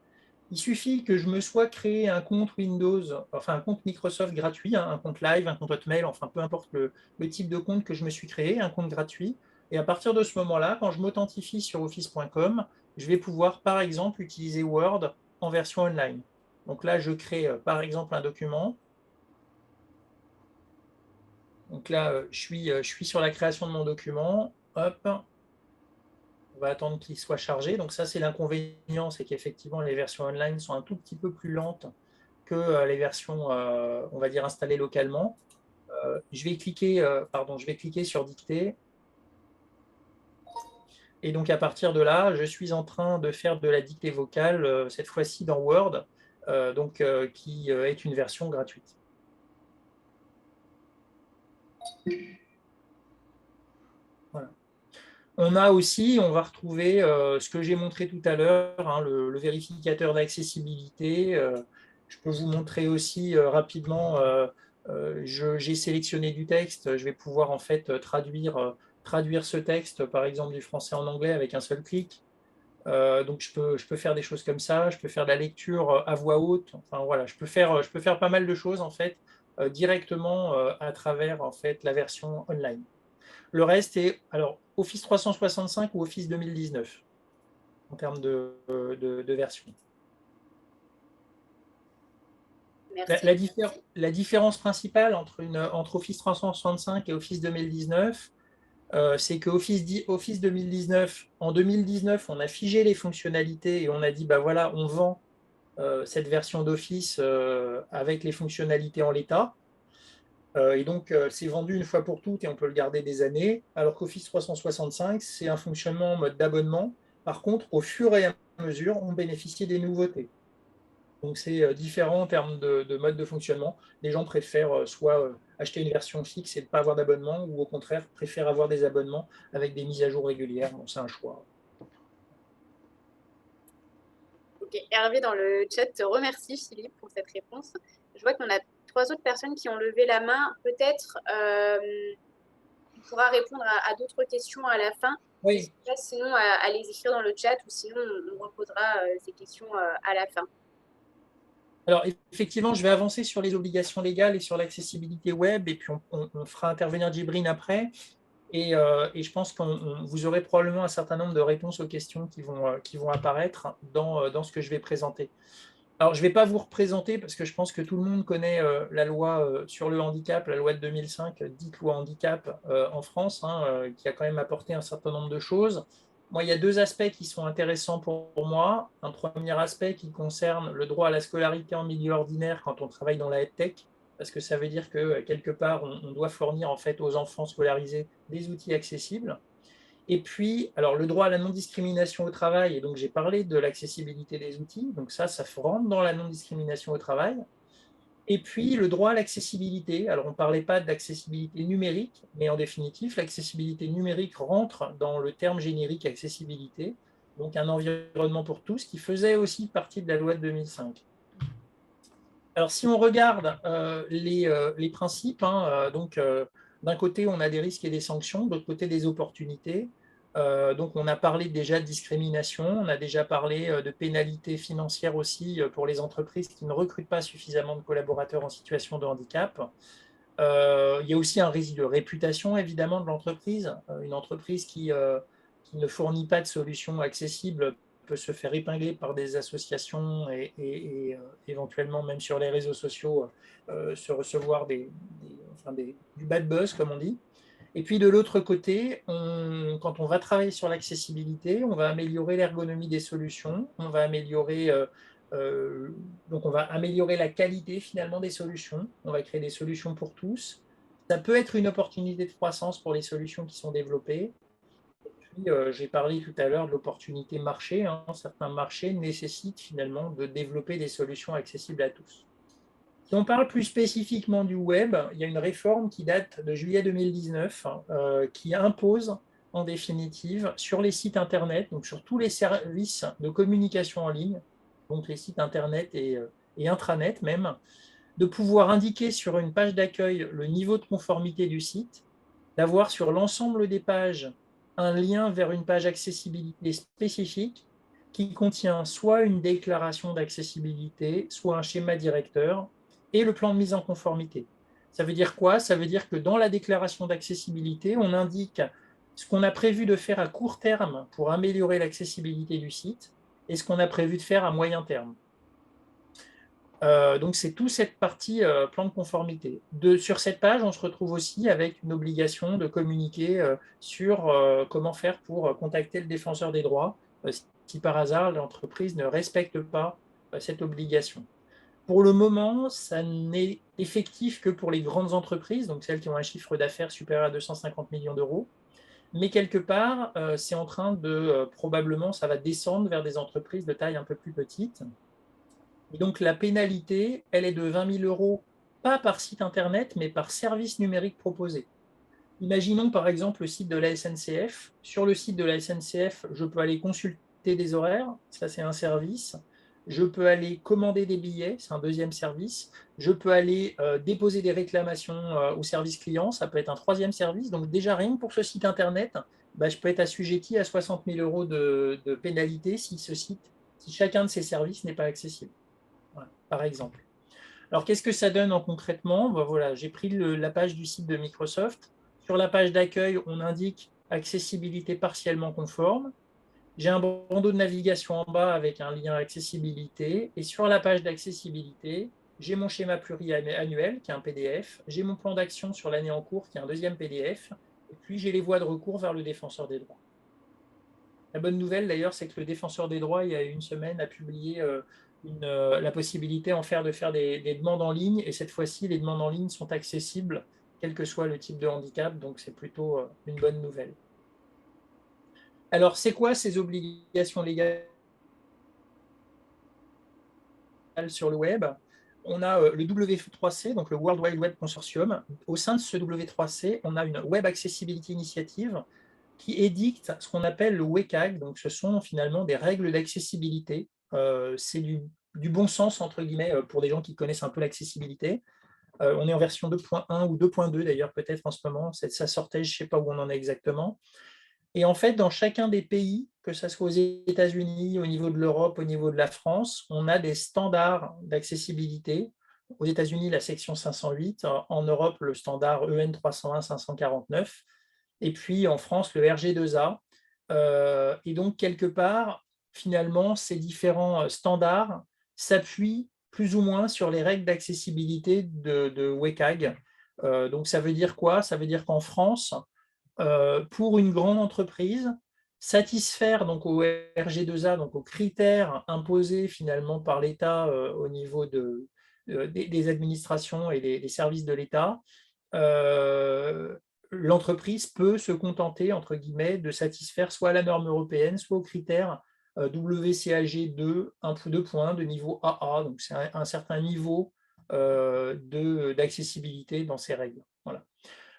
Il suffit que je me sois créé un compte Windows, enfin un compte Microsoft gratuit, hein, un compte Live, un compte Hotmail, enfin peu importe le type de compte que je me suis créé, un compte gratuit. Et à partir de ce moment-là, quand je m'authentifie sur office.com, je vais pouvoir par exemple utiliser Word en version online. Donc là, je crée par exemple un document. Donc là, je suis sur la création de mon document. Hop, on va attendre qu'il soit chargé. Donc ça, c'est l'inconvénient, c'est qu'effectivement, les versions online sont un tout petit peu plus lentes que les versions, on va dire, installées localement. Je vais cliquer sur dicter. Et donc, à partir de là, je suis en train de faire de la dictée vocale, cette fois-ci dans Word, qui est une version gratuite. Voilà. On a aussi, on va retrouver ce que j'ai montré tout à l'heure, hein, le vérificateur d'accessibilité. Je peux vous montrer aussi rapidement, j'ai sélectionné du texte, je vais pouvoir en fait traduire ce texte, par exemple du français en anglais avec un seul clic. Donc je peux faire des choses comme ça, je peux faire de la lecture à voix haute. Enfin voilà, je peux faire pas mal de choses en fait directement à travers en fait la version online. Le reste est alors Office 365 ou Office 2019 en termes de version. Merci. La différence principale entre Office 365 et Office 2019, c'est que Office 2019, en 2019, on a figé les fonctionnalités et on a dit, bah voilà, on vend cette version d'Office avec les fonctionnalités en l'état. Et donc, c'est vendu une fois pour toutes et on peut le garder des années, alors qu'Office 365, c'est un fonctionnement en mode d'abonnement. Par contre, au fur et à mesure, on bénéficie des nouveautés. Donc, c'est différent en termes de mode de fonctionnement. Les gens préfèrent soit acheter une version fixe et ne pas avoir d'abonnement, ou au contraire, préfèrent avoir des abonnements avec des mises à jour régulières. Bon, c'est un choix. Ok, Hervé dans le chat te remercie Philippe pour cette réponse. Je vois qu'on a 3 autres personnes qui ont levé la main. Peut-être on pourra répondre à d'autres questions à la fin. Oui. Pas, sinon à les écrire dans le chat ou sinon on reposera ces questions à la fin. Alors, effectivement, je vais avancer sur les obligations légales et sur l'accessibilité web, et puis on fera intervenir Djibrine après. Et je pense que vous aurez probablement un certain nombre de réponses aux questions qui vont apparaître dans ce que je vais présenter. Alors, je ne vais pas vous représenter parce que je pense que tout le monde connaît la loi sur le handicap, la loi de 2005, dite loi handicap en France, hein, qui a quand même apporté un certain nombre de choses. Moi, il y a 2 aspects qui sont intéressants pour moi. Un premier aspect qui concerne le droit à la scolarité en milieu ordinaire quand on travaille dans la EdTech, parce que ça veut dire que quelque part, on doit fournir en fait aux enfants scolarisés des outils accessibles. Et puis, alors le droit à la non-discrimination au travail, et donc j'ai parlé de l'accessibilité des outils, donc ça rentre dans la non-discrimination au travail. Et puis le droit à l'accessibilité, alors on ne parlait pas d'accessibilité numérique, mais en définitive, l'accessibilité numérique rentre dans le terme générique accessibilité, donc un environnement pour tous, qui faisait aussi partie de la loi de 2005. Alors si on regarde les principes, hein, donc d'un côté on a des risques et des sanctions, de l'autre côté des opportunités. Donc on a parlé déjà de discrimination, on a déjà parlé de pénalités financières aussi pour les entreprises qui ne recrutent pas suffisamment de collaborateurs en situation de handicap. Il y a aussi un risque de réputation évidemment de l'entreprise. Une entreprise qui ne fournit pas de solutions accessibles peut se faire épingler par des associations et éventuellement même sur les réseaux sociaux se recevoir du bad buzz comme on dit. Et puis de l'autre côté, quand on va travailler sur l'accessibilité, on va améliorer l'ergonomie des solutions, donc on va améliorer la qualité finalement des solutions, on va créer des solutions pour tous, Ça peut être une opportunité de croissance pour les solutions qui sont développées. Puis, j'ai parlé tout à l'heure de l'opportunité marché. Certains marchés nécessitent finalement de développer des solutions accessibles à tous. Si on parle plus spécifiquement du web, il y a une réforme qui date de juillet 2019 qui impose en définitive sur les sites Internet, donc sur tous les services de communication en ligne, donc les sites Internet et intranet même, de pouvoir indiquer sur une page d'accueil le niveau de conformité du site, d'avoir sur l'ensemble des pages un lien vers une page accessibilité spécifique qui contient soit une déclaration d'accessibilité, soit un schéma directeur et le plan de mise en conformité. Ça veut dire quoi? Ça veut dire que dans la déclaration d'accessibilité, on indique ce qu'on a prévu de faire à court terme pour améliorer l'accessibilité du site et ce qu'on a prévu de faire à moyen terme. Donc, c'est toute cette partie plan de conformité. Sur cette page, on se retrouve aussi avec une obligation de communiquer sur comment faire pour contacter le défenseur des droits si par hasard l'entreprise ne respecte pas cette obligation. Pour le moment, ça n'est effectif que pour les grandes entreprises, donc celles qui ont un chiffre d'affaires supérieur à 250 millions d'euros. Mais quelque part, c'est en train de, probablement, ça va descendre vers des entreprises de taille un peu plus petite. Et donc, la pénalité, elle est de 20 000 euros, pas par site Internet, mais par service numérique proposé. Imaginons par exemple le site de la SNCF. Sur le site de la SNCF, je peux aller consulter des horaires, ça c'est un service. Je peux aller commander des billets, c'est un deuxième service. Je peux aller déposer des réclamations au service client, ça peut être un troisième service. Donc déjà, rien que pour ce site Internet, je peux être assujetti à 60 000 euros de pénalité si chacun de ces services n'est pas accessible. Voilà, par exemple. Alors, qu'est-ce que ça donne concrètement? Voilà, j'ai pris la page du site de Microsoft. Sur la page d'accueil, on indique accessibilité partiellement conforme. J'ai un bandeau de navigation en bas avec un lien accessibilité. Et sur la page d'accessibilité, j'ai mon schéma pluriannuel, qui est un PDF. J'ai mon plan d'action sur l'année en cours, qui est un deuxième PDF. Et puis, j'ai les voies de recours vers le défenseur des droits. La bonne nouvelle, d'ailleurs, c'est que le défenseur des droits, il y a une semaine, a publié la possibilité de faire des demandes en ligne. Et cette fois-ci, les demandes en ligne sont accessibles, quel que soit le type de handicap. Donc, c'est plutôt une bonne nouvelle. Alors, c'est quoi ces obligations légales sur le web? On a le W3C, donc le World Wide Web Consortium. Au sein de ce W3C, on a une Web Accessibility Initiative qui édicte ce qu'on appelle le WCAG. Donc, ce sont finalement des règles d'accessibilité. C'est du bon sens, entre guillemets, pour des gens qui connaissent un peu l'accessibilité. On est en version 2.1 ou 2.2 d'ailleurs, peut-être en ce moment. Ça sortait, je ne sais pas où on en est exactement. Et en fait, dans chacun des pays, que ce soit aux États-Unis, au niveau de l'Europe, au niveau de la France, on a des standards d'accessibilité. Aux États-Unis, la section 508. En Europe, le standard EN 301-549. Et puis en France, le RG2A. Et donc, quelque part, finalement, ces différents standards s'appuient plus ou moins sur les règles d'accessibilité de WCAG. Donc, ça veut dire quoi? Ça veut dire qu'en France, pour une grande entreprise, satisfaire donc au RG2A, donc aux critères imposés finalement par l'État au niveau des administrations et des services de l'État, l'entreprise peut se contenter, entre guillemets, de satisfaire soit la norme européenne, soit aux critères WCAG 2, 2 points de niveau AA. Donc, c'est un certain niveau d'accessibilité dans ces règles. Voilà.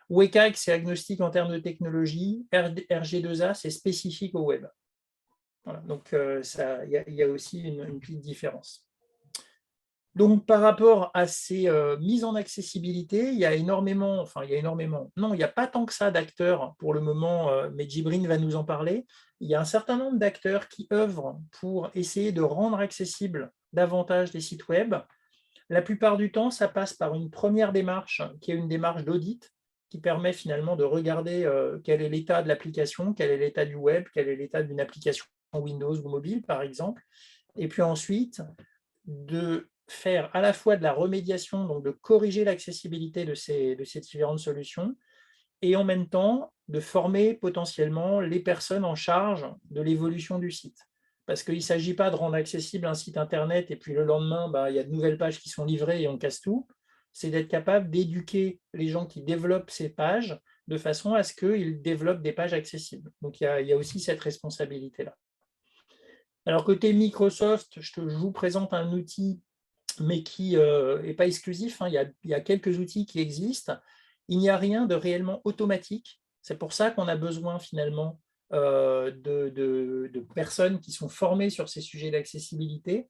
WCAG, c'est agnostique en termes de technologie. RG2A, c'est spécifique au web. Voilà. Donc, il y a aussi une petite différence. Donc, par rapport à ces mises en accessibilité, il y a énormément, non, il n'y a pas tant que ça d'acteurs pour le moment, mais Djibrine va nous en parler. Il y a un certain nombre d'acteurs qui œuvrent pour essayer de rendre accessible davantage les sites web. La plupart du temps, ça passe par une première démarche, qui est une démarche d'audit, qui permet finalement de regarder quel est l'état de l'application, quel est l'état du web, quel est l'état d'une application Windows ou mobile, par exemple. Et puis ensuite, de faire à la fois de la remédiation, donc de corriger l'accessibilité de ces différentes solutions, et en même temps de former potentiellement les personnes en charge de l'évolution du site. Parce qu'il ne s'agit pas de rendre accessible un site internet et puis le lendemain, il y a de nouvelles pages qui sont livrées et on casse tout. c'est d'être capable d'éduquer les gens qui développent ces pages de façon à ce qu'ils développent des pages accessibles. Donc, il y a aussi cette responsabilité-là. Alors, côté Microsoft, je vous présente un outil, mais qui n'est pas exclusif. Il y a quelques outils qui existent. Il n'y a rien de réellement automatique. C'est pour ça qu'on a besoin finalement de personnes qui sont formées sur ces sujets d'accessibilité.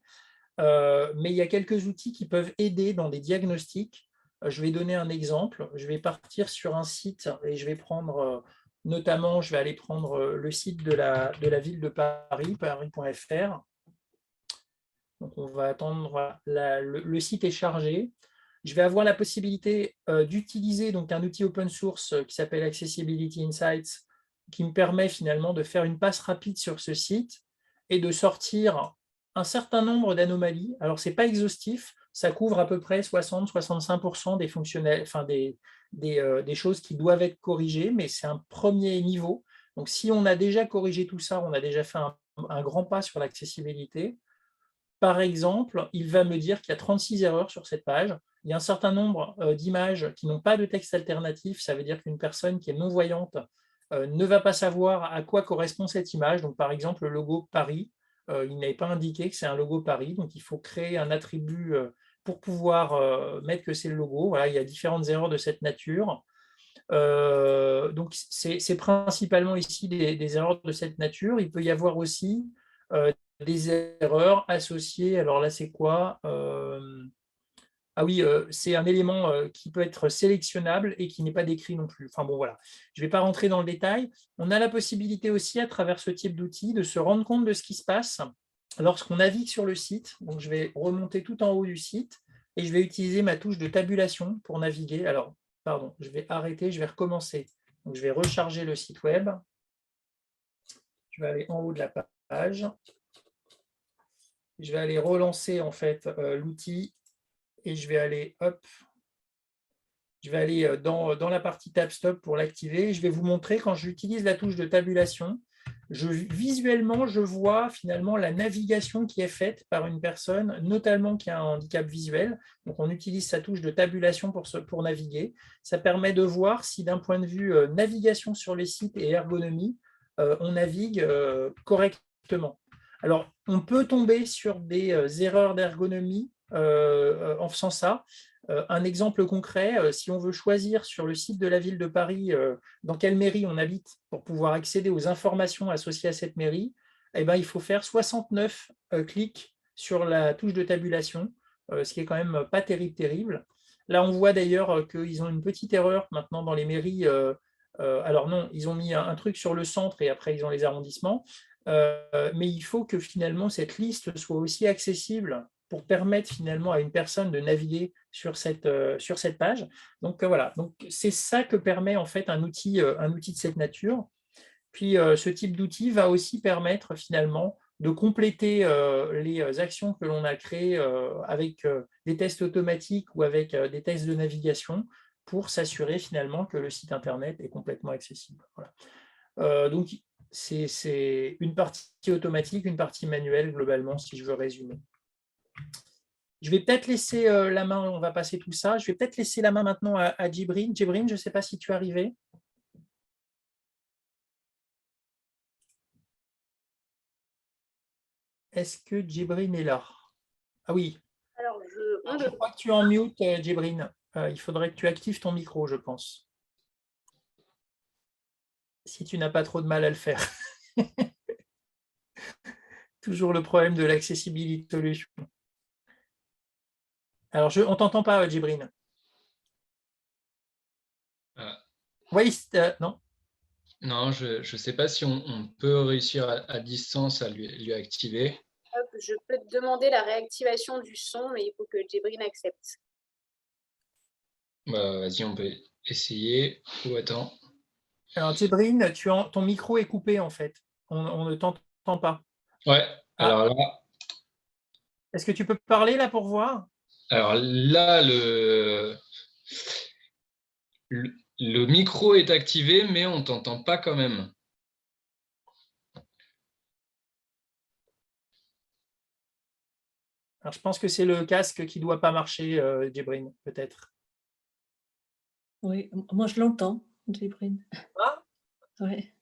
Mais il y a quelques outils qui peuvent aider dans des diagnostics. Je vais donner un exemple. Je vais partir sur un site et je vais prendre, notamment, je vais aller prendre le site de la ville de Paris, paris.fr. Donc, on va attendre, voilà, le site est chargé. Je vais avoir la possibilité d'utiliser donc un outil open source qui s'appelle Accessibility Insights, qui me permet finalement de faire une passe rapide sur ce site et de sortir un certain nombre d'anomalies. Alors, ce n'est pas exhaustif, ça couvre à peu près 60-65% des fonctionnels, enfin des choses qui doivent être corrigées, mais c'est un premier niveau. Donc, si on a déjà corrigé tout ça, on a déjà fait un grand pas sur l'accessibilité. Par exemple, il va me dire qu'il y a 36 erreurs sur cette page. Il y a un certain nombre d'images qui n'ont pas de texte alternatif. Ça veut dire qu'une personne qui est non-voyante ne va pas savoir à quoi correspond cette image. Donc, par exemple, le logo Paris, il n'est pas indiqué que c'est un logo Paris. Donc, il faut créer un attribut pour pouvoir mettre que c'est le logo. Voilà, il y a différentes erreurs de cette nature. Donc, c'est principalement ici des erreurs de cette nature. Il peut y avoir aussi des erreurs associées. Alors là, c'est quoi? Ah oui, c'est un élément qui peut être sélectionnable et qui n'est pas décrit non plus. Enfin bon, voilà. Je ne vais pas rentrer dans le détail. On a la possibilité aussi, à travers ce type d'outil, de se rendre compte de ce qui se passe lorsqu'on navigue sur le site. Donc, je vais remonter tout en haut du site et je vais utiliser ma touche de tabulation pour naviguer. Alors, pardon, je vais arrêter, je vais recommencer. Donc, je vais recharger le site web. Je vais aller en haut de la page. Je vais aller relancer en fait l'outil et je vais aller dans la partie Tab Stop pour l'activer. Je vais vous montrer quand j'utilise la touche de tabulation. Visuellement, je vois finalement la navigation qui est faite par une personne, notamment qui a un handicap visuel. Donc, on utilise sa touche de tabulation pour naviguer. Ça permet de voir si d'un point de vue navigation sur les sites et ergonomie, on navigue correctement. Alors, on peut tomber sur des erreurs d'ergonomie en faisant ça. Un exemple concret, si on veut choisir sur le site de la ville de Paris dans quelle mairie on habite pour pouvoir accéder aux informations associées à cette mairie, eh ben, il faut faire 69 clics sur la touche de tabulation, ce qui est quand même pas terrible. Là, on voit d'ailleurs qu'ils ont une petite erreur maintenant dans les mairies. Alors non, ils ont mis un truc sur le centre et après ils ont les arrondissements. Mais il faut que finalement cette liste soit aussi accessible pour permettre finalement à une personne de naviguer sur cette page. Donc voilà, donc c'est ça que permet en fait un outil de cette nature. Puis ce type d'outil va aussi permettre finalement de compléter les actions que l'on a créées avec des tests automatiques ou avec des tests de navigation pour s'assurer finalement que le site internet est complètement accessible. Voilà. Donc c'est une partie automatique, une partie manuelle globalement, si je veux résumer. Je vais peut-être laisser la main, on va passer tout ça. Je vais peut-être laisser la main maintenant à Djibrine. Djibrine, je ne sais pas si tu es arrivé. Est-ce que Djibrine est là? Ah oui. Alors, Je crois que tu es en mute, Djibrine. Il faudrait que tu actives ton micro, je pense. Si tu n'as pas trop de mal à le faire. Toujours le problème de l'accessibilité solution. Alors, on ne t'entend pas, Djibrine. Oui, non. Non, je ne sais pas si on peut réussir à distance à lui activer. Hop, je peux te demander la réactivation du son, mais il faut que Djibrine accepte. Bah, vas-y, on peut essayer. Ou attends. Alors, Djibrine, ton micro est coupé, en fait. On ne t'entend pas. Ouais, alors là... Est-ce que tu peux parler, là, pour voir? Alors là, le micro est activé, mais on ne t'entend pas quand même. Alors, je pense que c'est le casque qui ne doit pas marcher, Djibrine, peut-être. Oui, moi je l'entends, Djibril. Ah, Ouais.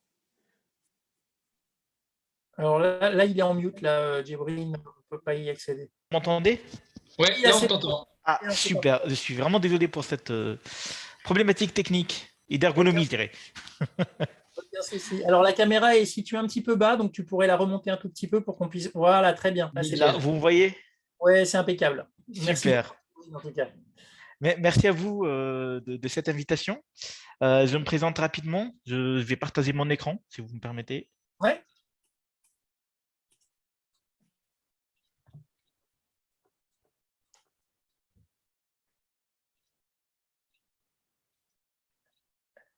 alors là, il est en mute, là, Djibril, on ne peut pas y accéder. Vous m'entendez? Ouais, Oui, là, on c'est t'entend. Ah, bien, c'est bon. super. Je suis vraiment désolé pour cette problématique technique et Aucun, d'ergonomie, je dirais. aucun souci. Alors, la caméra est située un petit peu bas, donc tu pourrais la remonter un tout petit peu pour qu'on puisse. Voilà, très bien. Là, c'est Là, bien. vous me voyez? Ouais, c'est impeccable. Merci Super. beaucoup, en tout cas. Merci à vous de cette invitation. Je me présente rapidement. Je vais partager mon écran, si vous me permettez. Ouais.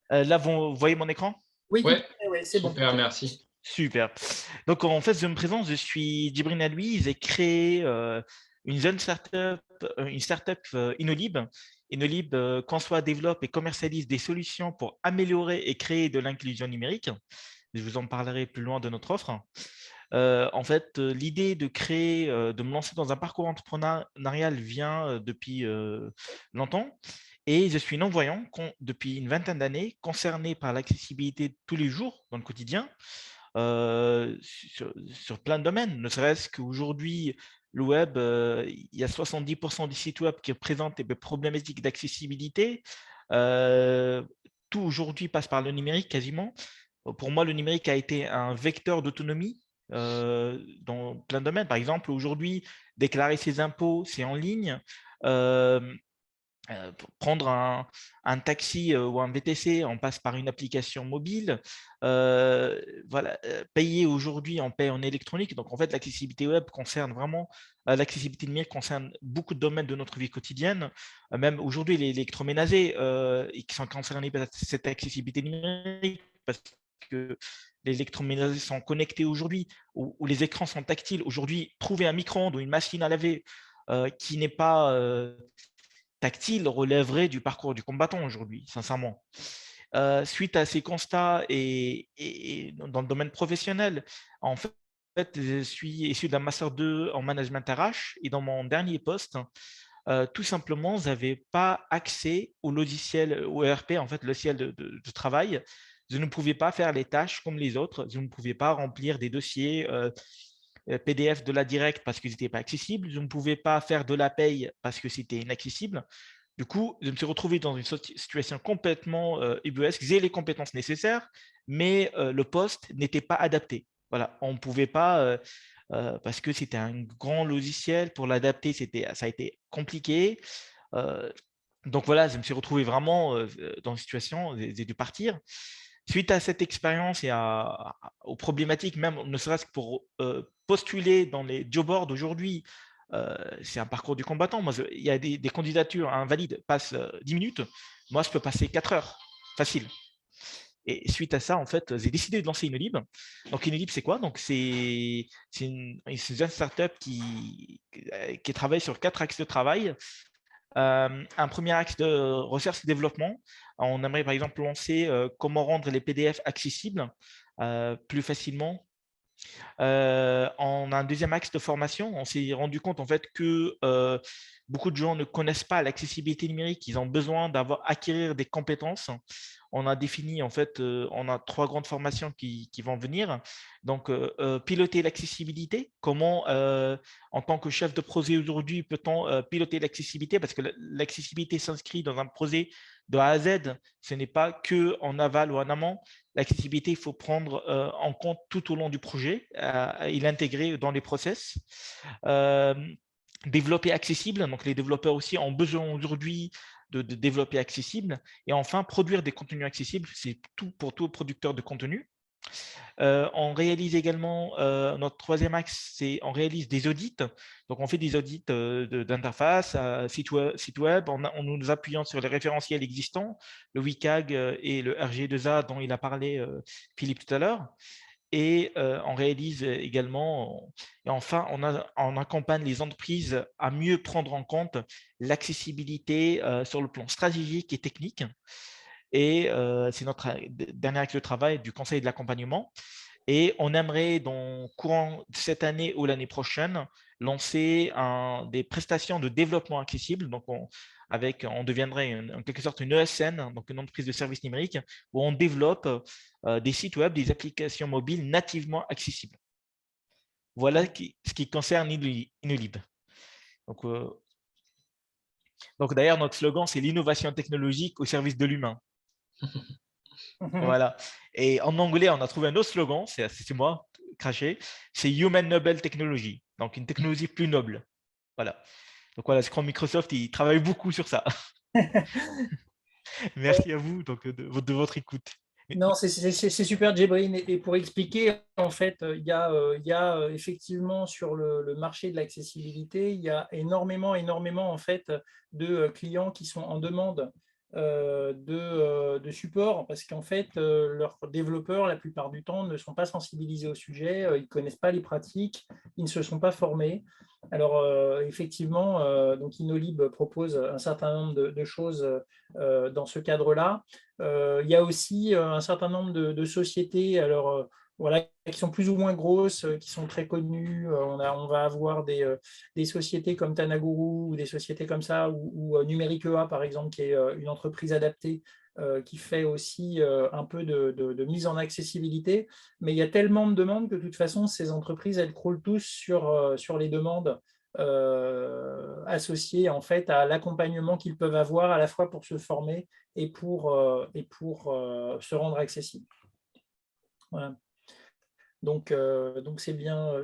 Là, vous voyez mon écran? Oui, tout à Ouais, fait, ouais, c'est bon. super, merci. Super. Donc, en fait, je me présente, je suis Djibril Aloui. J'ai créé une jeune startup, une startup Inolib. Inolib conçoit, développe et commercialise des solutions pour améliorer et créer de l'inclusion numérique. Je vous en parlerai plus loin de notre offre. En fait, l'idée de créer, de me lancer dans un parcours entrepreneurial vient depuis longtemps. Et je suis non-voyant depuis une vingtaine d'années, concerné par l'accessibilité de tous les jours dans le quotidien, sur plein de domaines. Ne serait-ce qu'aujourd'hui, le web, il y a 70% des sites web qui présentent des problématiques d'accessibilité. Tout aujourd'hui passe par le numérique quasiment. Pour moi, le numérique a été un vecteur d'autonomie dans plein de domaines. Par exemple, aujourd'hui, déclarer ses impôts, c'est en ligne. Pour prendre un taxi ou un VTC, on passe par une application mobile. Voilà, payer aujourd'hui, on paye en électronique. Donc, en fait, l'accessibilité web concerne vraiment, l'accessibilité numérique concerne beaucoup de domaines de notre vie quotidienne. Même aujourd'hui, les électroménagers qui sont concernés par cette accessibilité numérique, parce que les électroménagers sont connectés aujourd'hui, où les écrans sont tactiles. Aujourd'hui, trouver un micro-ondes ou une machine à laver qui n'est pas tactile relèverait du parcours du combattant aujourd'hui, sincèrement. Suite à ces constats et dans le domaine professionnel, en fait, je suis issu d'un master 2 en management RH et dans mon dernier poste, tout simplement, je n'avais pas accès au logiciel, au ERP, en fait, le logiciel de travail. Je ne pouvais pas faire les tâches comme les autres. Je ne pouvais pas remplir des dossiers PDF de la directe parce qu'ils n'étaient pas accessibles. Je ne pouvais pas faire de la paye parce que c'était inaccessible. Du coup, je me suis retrouvé dans une situation complètement ubuesque. J'ai les compétences nécessaires, mais le poste n'était pas adapté. Voilà, on ne pouvait pas, parce que c'était un grand logiciel, pour l'adapter, ça a été compliqué. Euh, donc voilà, je me suis retrouvé vraiment dans une situation, j'ai dû partir. Suite à cette expérience et aux problématiques, même ne serait-ce que pour postuler dans les job boards aujourd'hui, c'est un parcours du combattant. Moi, il y a des candidatures invalides, passent 10 minutes. Moi, je peux passer 4 heures, facile. Et suite à ça, en fait, j'ai décidé de lancer Inolib. Donc, Inolib, c'est quoi? Donc, c'est une startup qui travaille sur 4 axes de travail. Un premier axe de recherche et développement. On aimerait par exemple lancer comment rendre les PDF accessibles plus facilement. On a un deuxième axe de formation. On s'est rendu compte en fait que beaucoup de gens ne connaissent pas l'accessibilité numérique. Ils ont besoin acquérir des compétences. On a défini en fait, on a 3 grandes formations qui vont venir. Donc, piloter l'accessibilité. Comment, en tant que chef de projet aujourd'hui, peut-on piloter l'accessibilité? Parce que l'accessibilité s'inscrit dans un projet de A à Z. Ce n'est pas que en aval ou en amont. L'accessibilité, il faut prendre en compte tout au long du projet et l'intégrer dans les process. Développer accessible, donc les développeurs aussi ont besoin aujourd'hui de développer accessible. Et enfin, produire des contenus accessibles, c'est tout pour tout producteur de contenu. On réalise également, notre troisième axe, c'est on réalise des audits. Donc, on fait des audits d'interface, site web, en nous appuyant sur les référentiels existants, le WCAG et le RG2A dont il a parlé Philippe tout à l'heure. Et on réalise également, et enfin, on accompagne les entreprises à mieux prendre en compte l'accessibilité sur le plan stratégique et technique. Et c'est notre dernier axe de travail du conseil et de l'accompagnement. Et on aimerait, dans le courant de cette année ou l'année prochaine, lancer des prestations de développement accessible. Donc, on deviendrait en quelque sorte une ESN, donc une entreprise de services numériques, où on développe des sites web, des applications mobiles nativement accessibles. Voilà ce qui concerne Inolib. Donc d'ailleurs, notre slogan, c'est l'innovation technologique au service de l'humain. Voilà. Et en anglais, on a trouvé un autre slogan, c'est moi, craché, c'est Human Noble Technology, donc une technologie plus noble. Voilà. Donc voilà, je crois que Microsoft, il travaille beaucoup sur ça. Merci à vous donc, de votre écoute. Non, c'est super, Djibril. Et pour expliquer, en fait, il y a effectivement sur le marché de l'accessibilité, il y a énormément en fait de clients qui sont en demande de support parce qu'en fait, leurs développeurs, la plupart du temps, ne sont pas sensibilisés au sujet, ils ne connaissent pas les pratiques, ils ne se sont pas formés. Alors, effectivement, donc Inolib propose un certain nombre de choses dans ce cadre-là. Il y a aussi un certain nombre de sociétés alors, voilà, qui sont plus ou moins grosses, qui sont très connues. On va avoir des sociétés comme Tanaguru ou des sociétés comme ça, ou Numérique.EA, par exemple, qui est une entreprise adaptée qui fait aussi un peu de mise en accessibilité. Mais il y a tellement de demandes que de toute façon, ces entreprises, elles croulent tous sur les demandes associées en fait, à l'accompagnement qu'ils peuvent avoir à la fois pour se former et pour se rendre accessible. Voilà. Donc c'est bien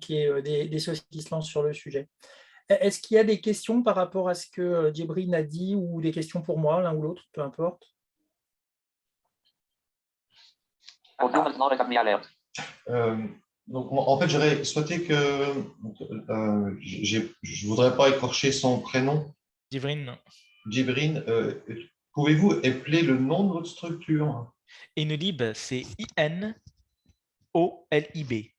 qu'il y ait des sociétés qui se lancent sur le sujet. Est-ce qu'il y a des questions par rapport à ce que Djibril a dit ou des questions pour moi, l'un ou l'autre, peu importe? Donc, en fait, j'aurais souhaité que je ne voudrais pas écorcher son prénom. Djibril, pouvez-vous appeler le nom de votre structure? Inolib, c'est INOLIB.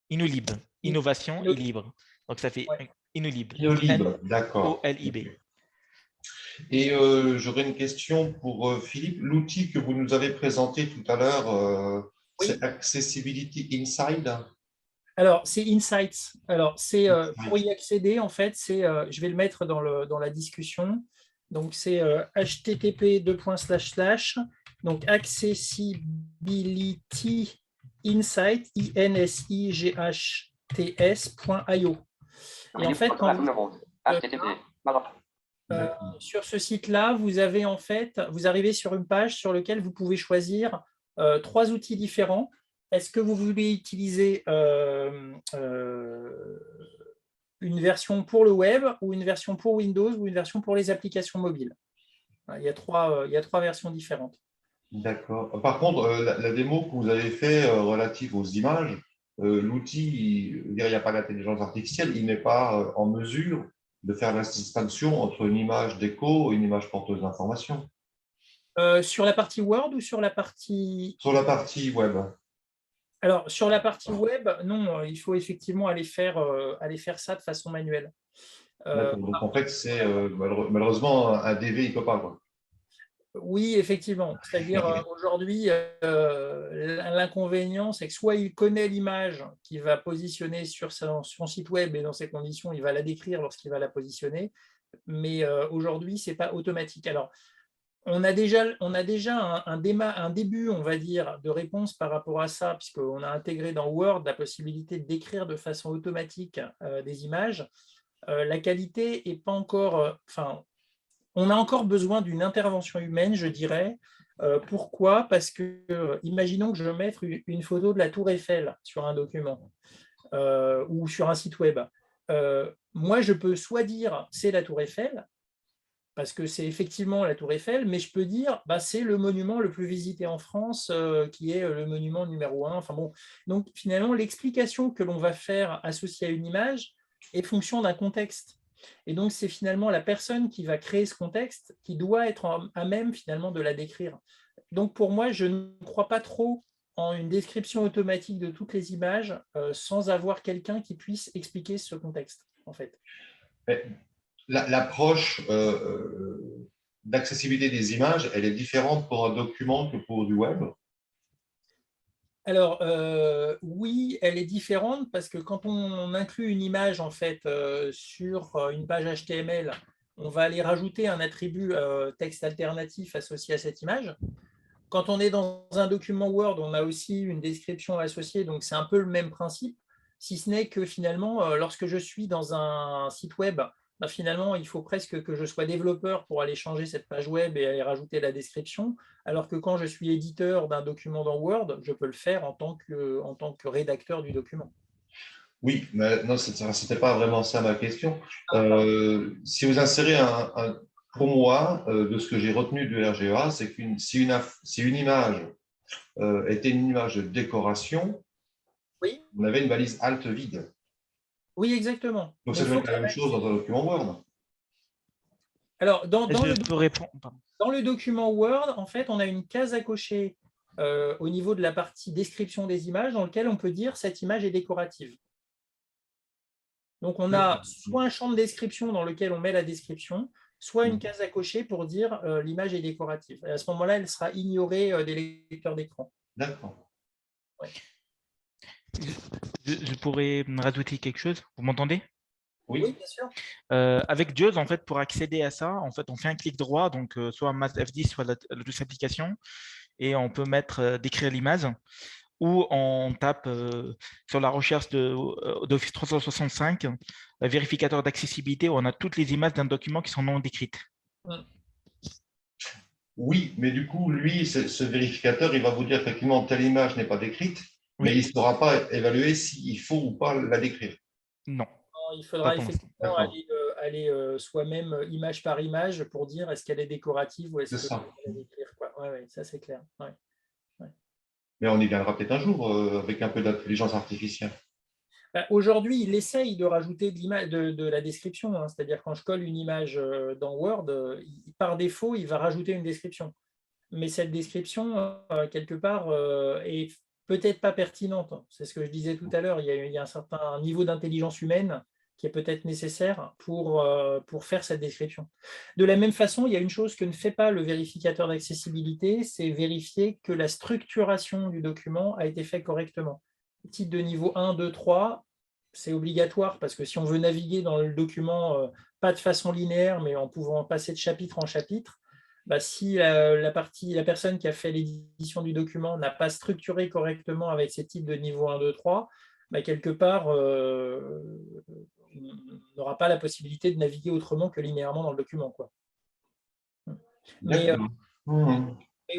Inolib, innovation et libre. Donc ça fait Inolib. Inolib, d'accord. OLIB. Et j'aurais une question pour Philippe. L'outil que vous nous avez présenté tout à l'heure, c'est Accessibility Inside. Alors, c'est Insights. Alors, c'est pour y accéder, en fait, je vais le mettre dans la discussion. Donc, c'est http donc accessibility insight insights.io. Et en fait, sur ce site-là, vous arrivez sur une page sur laquelle vous pouvez choisir 3 outils différents. Est-ce que vous voulez utiliser une version pour le web ou une version pour Windows ou une version pour les applications mobiles? Il y a 3 versions différentes. D'accord. Par contre, la démo que vous avez fait relative aux images, l'outil, il n'y a pas d'intelligence artificielle, il n'est pas en mesure de faire la distinction entre une image d'écho et une image porteuse d'information. Sur la partie Word ou sur la partie… Sur la partie web. Alors, sur la partie web, non, il faut effectivement aller faire ça de façon manuelle. Donc, en fait, c'est malheureusement un DV, il ne peut pas, quoi. Oui, effectivement. C'est-à-dire, aujourd'hui, l'inconvénient, c'est que soit il connaît l'image qu'il va positionner sur son site web et dans ces conditions, il va la décrire lorsqu'il va la positionner. Mais aujourd'hui, ce n'est pas automatique. Alors, on a déjà un début, on va dire, de réponse par rapport à ça, puisqu'on a intégré dans Word la possibilité de décrire de façon automatique des images. La qualité n'est pas encore… on a encore besoin d'une intervention humaine, je dirais. Pourquoi? Parce que, imaginons que je mette une photo de la Tour Eiffel sur un document ou sur un site web. Moi, je peux soit dire c'est la Tour Eiffel, parce que c'est effectivement la Tour Eiffel, mais je peux dire c'est le monument le plus visité en France, qui est le monument numéro 1. Enfin bon, donc finalement, l'explication que l'on va faire associée à une image est fonction d'un contexte. Et donc, c'est finalement la personne qui va créer ce contexte qui doit être à même finalement de la décrire. Donc, pour moi, je ne crois pas trop en une description automatique de toutes les images sans avoir quelqu'un qui puisse expliquer ce contexte, en fait. L'approche d'accessibilité des images, elle est différente pour un document que pour du web? Alors, oui, elle est différente parce que quand on inclut une image en fait sur une page HTML, on va aller rajouter un attribut texte alternatif associé à cette image. Quand on est dans un document Word, on a aussi une description associée, donc c'est un peu le même principe, si ce n'est que finalement, lorsque je suis dans un site web, bah, finalement, il faut presque que je sois développeur pour aller changer cette page web et aller rajouter la description, alors que quand je suis éditeur d'un document dans Word, je peux le faire en tant que rédacteur du document. Oui, mais non, ce n'était pas vraiment ça ma question. Si vous insérez pour moi, de ce que j'ai retenu du RGA, c'est si une image était une image de décoration, Oui, on avait une balise alt vide. oui, exactement. Donc, Mais ça il doit faut être que la même chose dans un document Word. Alors, Je peux répondre. Pardon. dans le document Word, en fait, on a une case à cocher au niveau de la partie description des images dans lequel on peut dire cette image est décorative. Donc, on a soit un champ de description dans lequel on met la description, soit une case à cocher pour dire l'image est décorative. Et à ce moment-là, elle sera ignorée des lecteurs d'écran. D'accord. Ouais. Je pourrais rajouter quelque chose. Vous m'entendez? Oui, bien sûr. Avec JAWS, en fait, pour accéder à ça, en fait, on fait un clic droit, donc soit Math F10, soit la douce application, et on peut mettre décrire l'image, ou on tape sur la recherche d'Office 365, vérificateur d'accessibilité, où on a toutes les images d'un document qui sont non décrites. Oui, mais du coup, lui, ce vérificateur, il va vous dire effectivement telle image n'est pas décrite, mais il ne saura pas évaluer s'il faut ou pas la décrire. Non. Il faudra effectivement aller soi-même image par image pour dire est-ce qu'elle est décorative ou est-ce qu'elle est décrire. Oui, ça c'est clair. Ouais. Ouais. Mais on y viendra peut-être un jour avec un peu d'intelligence artificielle. Aujourd'hui, il essaye de rajouter de la description, hein. C'est-à-dire quand je colle une image dans Word, par défaut, il va rajouter une description. Mais cette description, quelque part, est peut-être pas pertinente. C'est ce que je disais tout à l'heure. Il y a un certain niveau d'intelligence humaine qui est peut-être nécessaire pour faire cette description. De la même façon, il y a une chose que ne fait pas le vérificateur d'accessibilité, c'est vérifier que la structuration du document a été faite correctement. Titre de niveau 1, 2, 3, c'est obligatoire parce que si on veut naviguer dans le document, pas de façon linéaire, mais en pouvant passer de chapitre en chapitre, bah, si la personne qui a fait l'édition du document n'a pas structuré correctement avec ces titres de niveau 1, 2, 3, bah, quelque part, on n'aura pas la possibilité de naviguer autrement que linéairement dans le document, quoi. Mais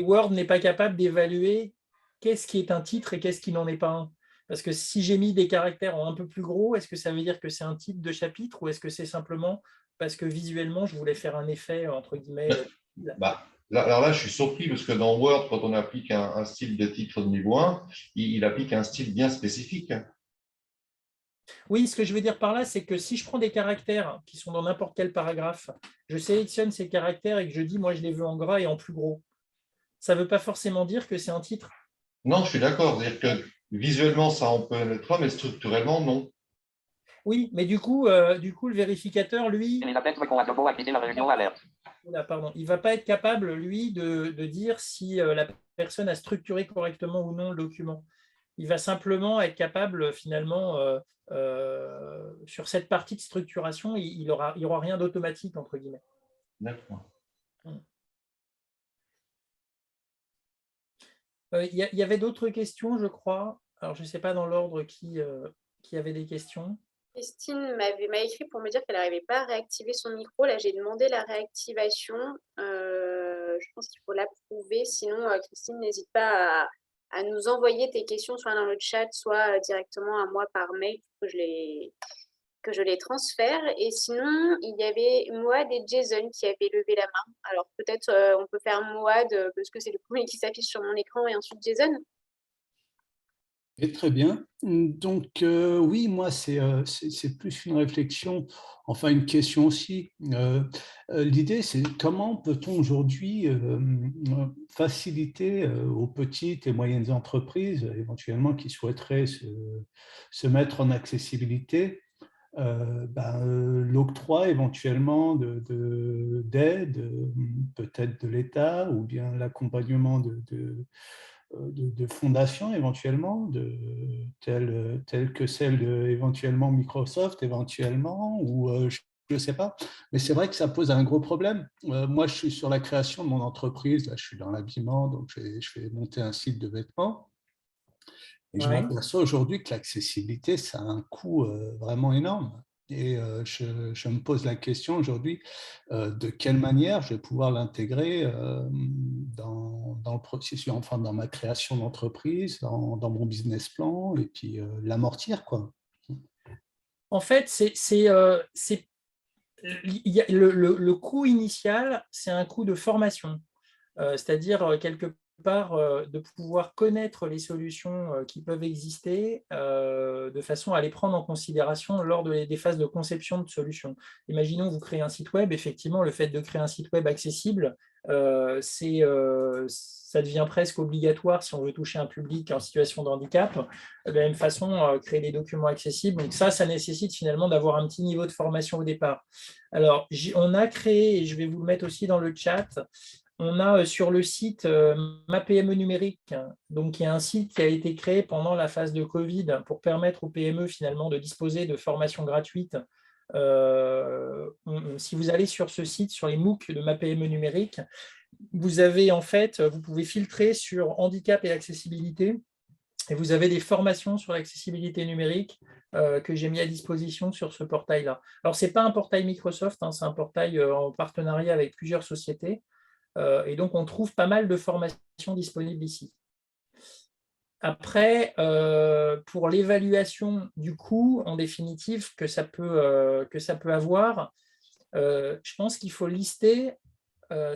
Word n'est pas capable d'évaluer qu'est-ce qui est un titre et qu'est-ce qui n'en est pas un. Parce que si j'ai mis des caractères en un peu plus gros, est-ce que ça veut dire que c'est un titre de chapitre ou est-ce que c'est simplement parce que visuellement, je voulais faire un effet, entre guillemets. Alors là, je suis surpris parce que dans Word, quand on applique un style de titre de niveau 1, il applique un style bien spécifique. Oui, ce que je veux dire par là, c'est que si je prends des caractères qui sont dans n'importe quel paragraphe, je sélectionne ces caractères et que je dis, moi, je les veux en gras et en plus gros, ça ne veut pas forcément dire que c'est un titre. Non, je suis d'accord. C'est-à-dire que visuellement, ça en peut être un, mais structurellement, non. Oui, mais du coup, le vérificateur, lui, il ne va pas être capable, lui, de dire si la personne a structuré correctement ou non le document. Il va simplement être capable, finalement, sur cette partie de structuration, il n'y aura rien d'automatique, entre guillemets. D'accord. Il y avait d'autres questions, je crois. Alors, je ne sais pas dans l'ordre qui avait des questions. Christine m'a écrit pour me dire qu'elle n'arrivait pas à réactiver son micro. Là, j'ai demandé la réactivation. Je pense qu'il faut l'approuver. Sinon, Christine, n'hésite pas à nous envoyer tes questions, soit dans le chat, soit directement à moi par mail pour que je les transfère. Et sinon, il y avait Moad et Jason qui avaient levé la main. Alors, peut-être on peut faire Moad parce que c'est le premier qui s'affiche sur mon écran et ensuite Jason. Et très bien. Donc, oui, moi, c'est plus une réflexion, enfin une question aussi. L'idée, c'est comment peut-on aujourd'hui faciliter aux petites et moyennes entreprises, éventuellement qui souhaiteraient se mettre en accessibilité, l'octroi éventuellement d'aide, peut-être de l'État, ou bien l'accompagnement de fondations éventuellement, telles que celle éventuellement Microsoft, éventuellement, ou je ne sais pas. Mais c'est vrai que ça pose un gros problème. Moi, je suis sur la création de mon entreprise, là, je suis dans l'habillement, donc je vais monter un site de vêtements. Et je m'aperçois aujourd'hui que l'accessibilité, ça a un coût vraiment énorme. Et je me pose la question aujourd'hui de quelle manière je vais pouvoir l'intégrer dans le processus, enfin dans ma création d'entreprise, dans mon business plan, et puis l'amortir, quoi. En fait, le coût initial, c'est un coût de formation. C'est-à-dire quelque part de pouvoir connaître les solutions qui peuvent exister de façon à les prendre en considération lors des phases de conception de solutions. Imaginons vous créez un site web, effectivement le fait de créer un site web accessible, ça devient presque obligatoire si on veut toucher un public en situation de handicap. De la même façon, créer des documents accessibles, donc ça nécessite finalement d'avoir un petit niveau de formation au départ. Alors, on a créé, et je vais vous le mettre aussi dans le chat, on a sur le site Ma PME numérique, donc qui est un site qui a été créé pendant la phase de Covid pour permettre aux PME finalement de disposer de formations gratuites. Si vous allez sur ce site, sur les MOOC de Ma PME numérique, vous avez en fait, vous pouvez filtrer sur handicap et accessibilité, et vous avez des formations sur l'accessibilité numérique que j'ai mis à disposition sur ce portail-là. Alors, ce n'est pas un portail Microsoft, hein, c'est un portail en partenariat avec plusieurs sociétés. Et donc, on trouve pas mal de formations disponibles ici. Après, pour l'évaluation du coût, en définitive, que ça peut avoir, je pense qu'il faut lister,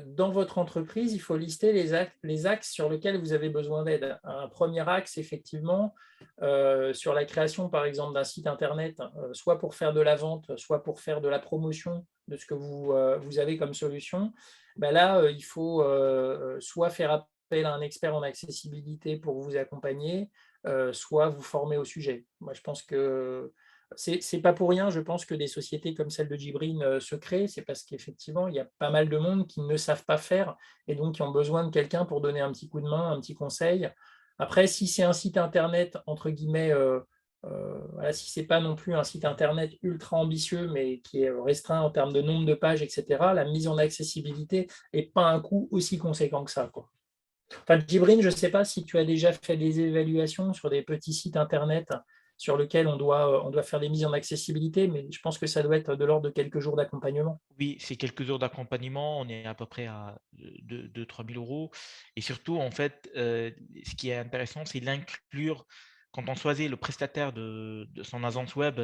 dans votre entreprise, il faut lister les axes sur lesquels vous avez besoin d'aide. Un premier axe, effectivement, sur la création, par exemple, d'un site Internet, soit pour faire de la vente, soit pour faire de la promotion de ce que vous avez comme solution. Ben là, il faut soit faire appel à un expert en accessibilité pour vous accompagner, soit vous former au sujet. Moi, je pense que c'est pas pour rien, je pense que des sociétés comme celle de Djibrine se créent, c'est parce qu'effectivement, il y a pas mal de monde qui ne savent pas faire et donc qui ont besoin de quelqu'un pour donner un petit coup de main, un petit conseil. Après, si c'est un site Internet, entre guillemets, voilà, si ce n'est pas non plus un site Internet ultra ambitieux, mais qui est restreint en termes de nombre de pages, etc., la mise en accessibilité n'est pas un coût aussi conséquent que ça, quoi. Enfin, Djibrine, je ne sais pas si tu as déjà fait des évaluations sur des petits sites Internet sur lesquels on doit faire des mises en accessibilité, mais je pense que ça doit être de l'ordre de quelques jours d'accompagnement. Oui, c'est quelques jours d'accompagnement, on est à peu près à 2 000 € et surtout, en fait, ce qui est intéressant, c'est l'inclure quand on choisit le prestataire de son agence web.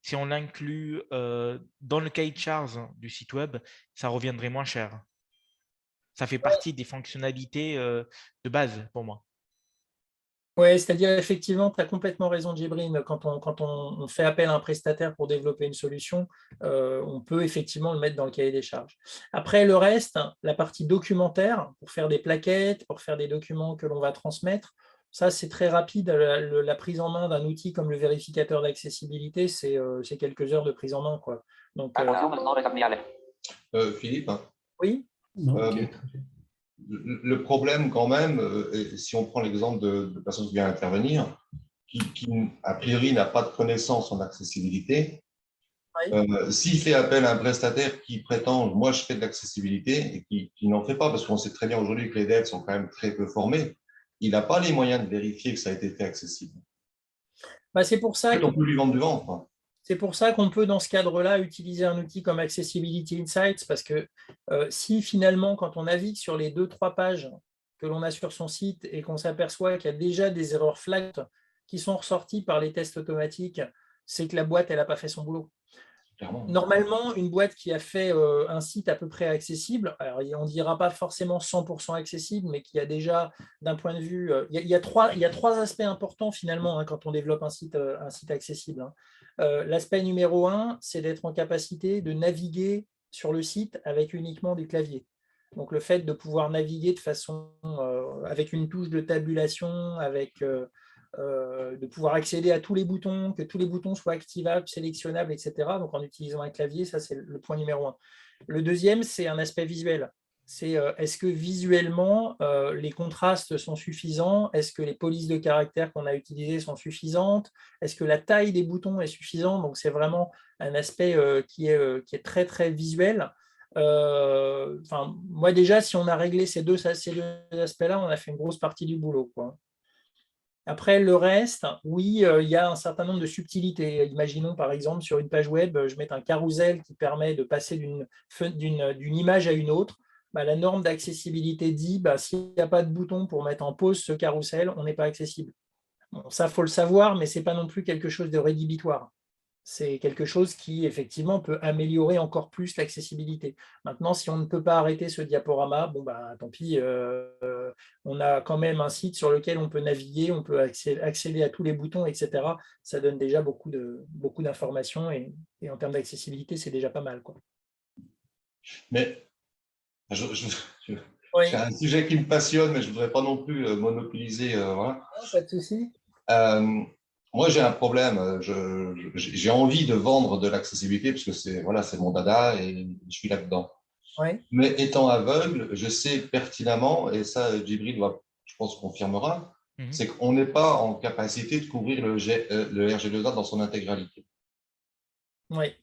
Si on l'inclut, dans le cahier de charge du site web, ça reviendrait moins cher. Ça fait partie des fonctionnalités, de base pour moi. Oui, c'est-à-dire effectivement, tu as complètement raison, Djibrine. Quand on fait appel à un prestataire pour développer une solution, on peut effectivement le mettre dans le cahier des charges. Après, le reste, la partie documentaire, pour faire des plaquettes, pour faire des documents que l'on va transmettre, ça, c'est très rapide. La prise en main d'un outil comme le vérificateur d'accessibilité, c'est quelques heures de prise en main, quoi. Donc, Philippe, oui. Le problème quand même, si on prend l'exemple de personne qui vient intervenir, qui a priori n'a pas de connaissance en accessibilité, s'il fait appel à un prestataire qui prétend « moi je fais de l'accessibilité » et qui n'en fait pas, parce qu'on sait très bien aujourd'hui que les devs sont quand même très peu formés, il n'a pas les moyens de vérifier que ça a été fait accessible. Bah, c'est pour ça qu'on peut lui vendre du vent, quoi. C'est pour ça qu'on peut, dans ce cadre-là, utiliser un outil comme Accessibility Insights, parce que si finalement, quand on navigue sur les 2-3 pages que l'on a sur son site et qu'on s'aperçoit qu'il y a déjà des erreurs flags qui sont ressorties par les tests automatiques, c'est que la boîte, elle n'a pas fait son boulot. Normalement, une boîte qui a fait un site à peu près accessible, alors on ne dira pas forcément 100% accessible, mais qui a déjà, d'un point de vue… Il y a trois aspects importants finalement quand on développe un site accessible. L'aspect numéro 1, c'est d'être en capacité de naviguer sur le site avec uniquement des claviers. Donc le fait de pouvoir naviguer de façon avec une touche de tabulation, de pouvoir accéder à tous les boutons, que tous les boutons soient activables, sélectionnables, etc. Donc en utilisant un clavier, ça c'est le point numéro 1. Le deuxième, c'est un aspect visuel. C'est est-ce que visuellement, les contrastes sont suffisants? Est-ce que les polices de caractère qu'on a utilisées sont suffisantes? Est-ce que la taille des boutons est suffisante? Donc, c'est vraiment un aspect qui est très, très visuel. Moi, déjà, si on a réglé ces deux aspects-là, on a fait une grosse partie du boulot, quoi. Après, le reste, oui, il y a un certain nombre de subtilités. Imaginons, par exemple, sur une page web, je mette un carrousel qui permet de passer d'une image à une autre. Bah, la norme d'accessibilité dit, s'il n'y a pas de bouton pour mettre en pause ce carrousel, on n'est pas accessible. Bon, ça, il faut le savoir, mais ce n'est pas non plus quelque chose de rédhibitoire. C'est quelque chose qui, effectivement, peut améliorer encore plus l'accessibilité. Maintenant, si on ne peut pas arrêter ce diaporama, bon, tant pis, on a quand même un site sur lequel on peut naviguer, on peut accéder à tous les boutons, etc. Ça donne déjà beaucoup d'informations et en termes d'accessibilité, c'est déjà pas mal, quoi. Mais c'est un sujet qui me passionne, mais je ne voudrais pas non plus monopoliser. Voilà. Non, pas de souci. Moi, j'ai un problème. J'ai envie de vendre de l'accessibilité parce que c'est mon dada et je suis là-dedans. Ouais. Mais étant aveugle, je sais pertinemment, et ça, Djibril, je pense, confirmera, c'est qu'on n'est pas en capacité de couvrir le RG2A dans son intégralité. Oui.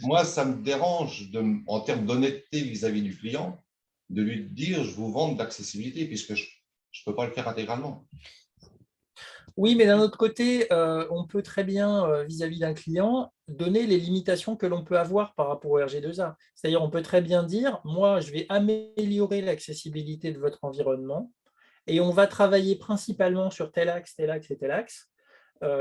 Moi, ça me dérange, en termes d'honnêteté vis-à-vis du client, de lui dire je vous vends de l'accessibilité puisque je ne peux pas le faire intégralement. Oui, mais d'un autre côté, on peut très bien, vis-à-vis d'un client, donner les limitations que l'on peut avoir par rapport au RG2A. C'est-à-dire, on peut très bien dire, moi, je vais améliorer l'accessibilité de votre environnement et on va travailler principalement sur tel axe, tel axe et tel axe.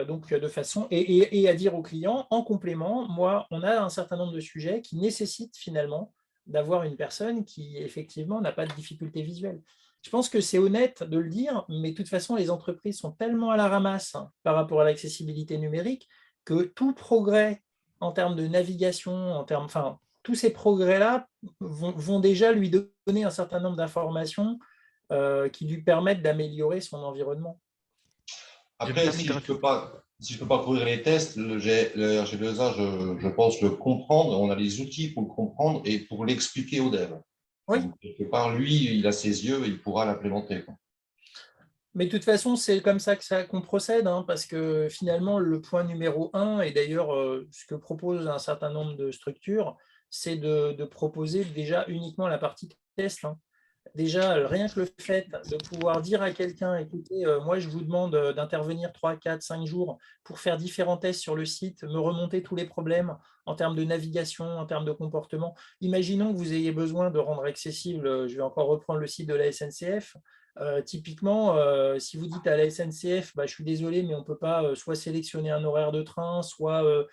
Donc, de façon, et à dire au client, en complément, moi, on a un certain nombre de sujets qui nécessitent finalement d'avoir une personne qui, effectivement, n'a pas de difficulté visuelle. Je pense que c'est honnête de le dire, mais de toute façon, les entreprises sont tellement à la ramasse par rapport à l'accessibilité numérique que tout progrès en termes de navigation, tous ces progrès-là vont déjà lui donner un certain nombre d'informations qui lui permettent d'améliorer son environnement. Après, si je ne peux pas courir les tests, le RG2A, je pense le comprendre. On a les outils pour le comprendre et pour l'expliquer aux devs. Oui. Donc, quelque part, lui, il a ses yeux et il pourra l'implémenter. Mais de toute façon, c'est comme ça qu'on procède, parce que finalement, le point numéro 1, et d'ailleurs, ce que proposent un certain nombre de structures, c'est de proposer déjà uniquement la partie test. Déjà, rien que le fait de pouvoir dire à quelqu'un, écoutez, moi, je vous demande d'intervenir 3, 4, 5 jours pour faire différents tests sur le site, me remonter tous les problèmes en termes de navigation, en termes de comportement. Imaginons que vous ayez besoin de rendre accessible, je vais encore reprendre le site de la SNCF. Typiquement, si vous dites à la SNCF, je suis désolé, mais on ne peut pas soit sélectionner un horaire de train, soit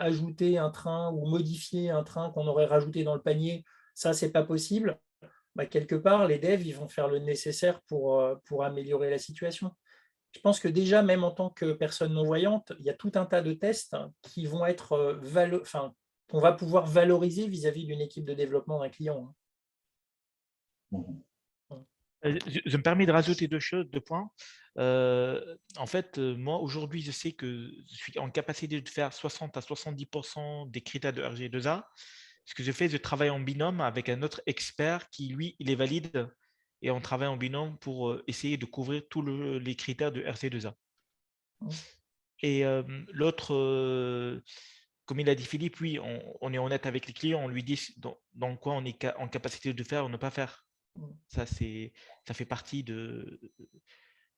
ajouter un train ou modifier un train qu'on aurait rajouté dans le panier, ça, ce n'est pas possible. Quelque part, les devs ils vont faire le nécessaire pour améliorer la situation. Je pense que déjà, même en tant que personne non-voyante, il y a tout un tas de tests qui vont être qu'on va pouvoir valoriser vis-à-vis d'une équipe de développement d'un client. Je me permets de rajouter deux points. En fait, moi, aujourd'hui, je sais que je suis en capacité de faire 60 à 70% des critères de RG2A. Ce que je fais, je travaille en binôme avec un autre expert qui, lui, il les valide et on travaille en binôme pour essayer de couvrir tous les critères de RG2A. Et l'autre, comme il a dit Philippe, oui, on est honnête avec les clients, on lui dit dans quoi on est en capacité de faire ou ne pas faire. Ça fait partie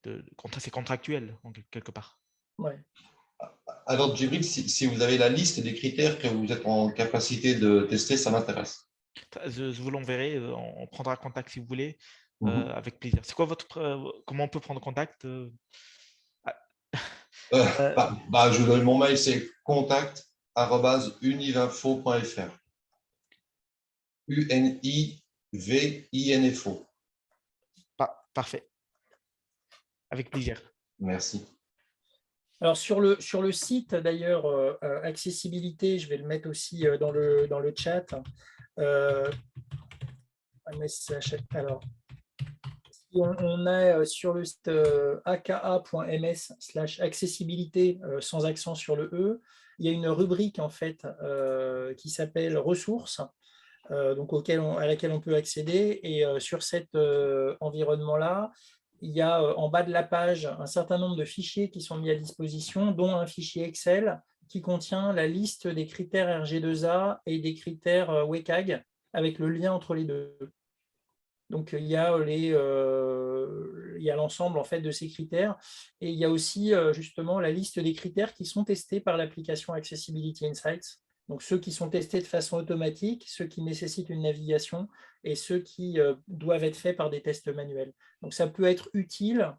c'est contractuel, quelque part. Ouais. Alors, Djibril, si vous avez la liste des critères que vous êtes en capacité de tester, ça m'intéresse. Je vous l'enverrai, on prendra contact si vous voulez, avec plaisir. C'est quoi comment on peut prendre contact? Je vous donne mon mail, c'est contact@univinfo.fr. UNIVINFO. Parfait. Avec plaisir. Merci. Alors, sur le site, d'ailleurs, accessibilité, je vais le mettre aussi dans le chat. Alors, si on est sur le site aka.ms/accessibilité sans accent sur le E, il y a une rubrique en fait qui s'appelle ressources. donc à laquelle on peut accéder. Et sur cet environnement-là, il y a en bas de la page un certain nombre de fichiers qui sont mis à disposition, dont un fichier Excel qui contient la liste des critères RG2A et des critères WCAG avec le lien entre les deux. Donc, il y a l'ensemble en fait, de ces critères. Et il y a aussi justement la liste des critères qui sont testés par l'application Accessibility Insights. Donc, ceux qui sont testés de façon automatique, ceux qui nécessitent une navigation et ceux qui doivent être faits par des tests manuels. Donc, ça peut être utile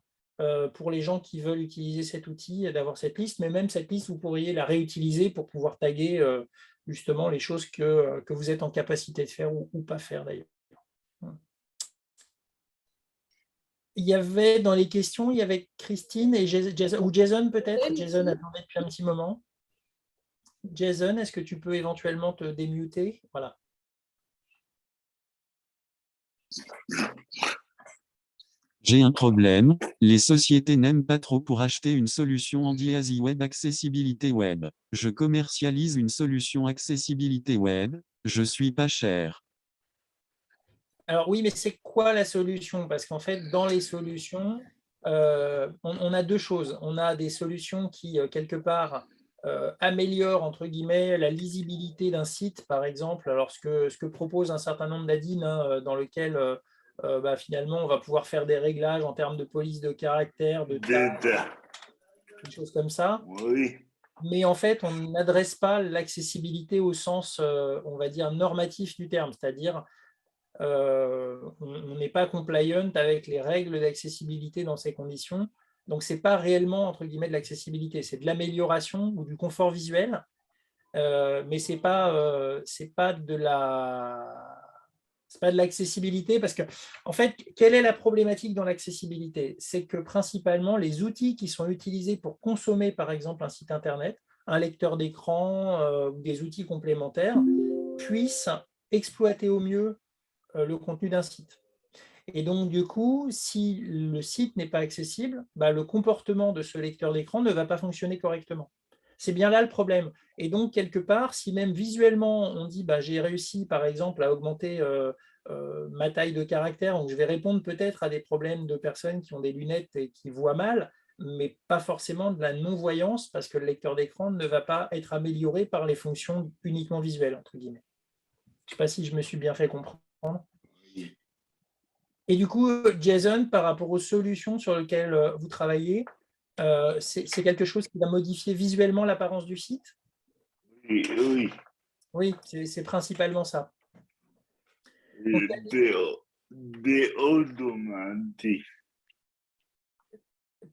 pour les gens qui veulent utiliser cet outil, d'avoir cette liste. Mais même cette liste, vous pourriez la réutiliser pour pouvoir taguer justement les choses que vous êtes en capacité de faire ou pas faire d'ailleurs. Il y avait dans les questions, il y avait Christine et Jason, ou Jason peut-être. Jason attendait depuis un petit moment. Jason, est-ce que tu peux éventuellement te démuter? Voilà. J'ai un problème, les sociétés n'aiment pas trop pour acheter une solution Andy Web Accessibilité Web. Je commercialise une solution accessibilité web, je suis pas cher. Alors oui, mais c'est quoi la solution? Parce qu'en fait, dans les solutions, on a deux choses. On a des solutions qui, quelque part, améliorent, entre guillemets, la lisibilité d'un site, par exemple. Alors, ce que propose un certain nombre d'add-ins dans lequel, finalement, on va pouvoir faire des réglages en termes de police de caractère, de taille, des choses comme ça. Oui. Mais en fait, on n'adresse pas l'accessibilité au sens, on va dire, normatif du terme, c'est-à-dire on n'est pas compliant avec les règles d'accessibilité dans ces conditions. Donc, ce n'est pas réellement, entre guillemets, de l'accessibilité, c'est de l'amélioration ou du confort visuel, mais ce n'est pas de l'accessibilité parce que, en fait, quelle est la problématique dans l'accessibilité? C'est que principalement, les outils qui sont utilisés pour consommer, par exemple, un site Internet, un lecteur d'écran ou des outils complémentaires, puissent exploiter au mieux le contenu d'un site. Et donc, du coup, si le site n'est pas accessible, le comportement de ce lecteur d'écran ne va pas fonctionner correctement. C'est bien là le problème. Et donc, quelque part, si même visuellement, on dit j'ai réussi, par exemple, à augmenter ma taille de caractère, donc je vais répondre peut-être à des problèmes de personnes qui ont des lunettes et qui voient mal, mais pas forcément de la non-voyance, parce que le lecteur d'écran ne va pas être amélioré par les fonctions uniquement visuelles, entre guillemets. Je ne sais pas si je me suis bien fait comprendre. Et du coup, Jason, par rapport aux solutions sur lesquelles vous travaillez, c'est quelque chose qui va modifier visuellement l'apparence du site? Oui, oui. Oui, c'est principalement ça. Des augmentés.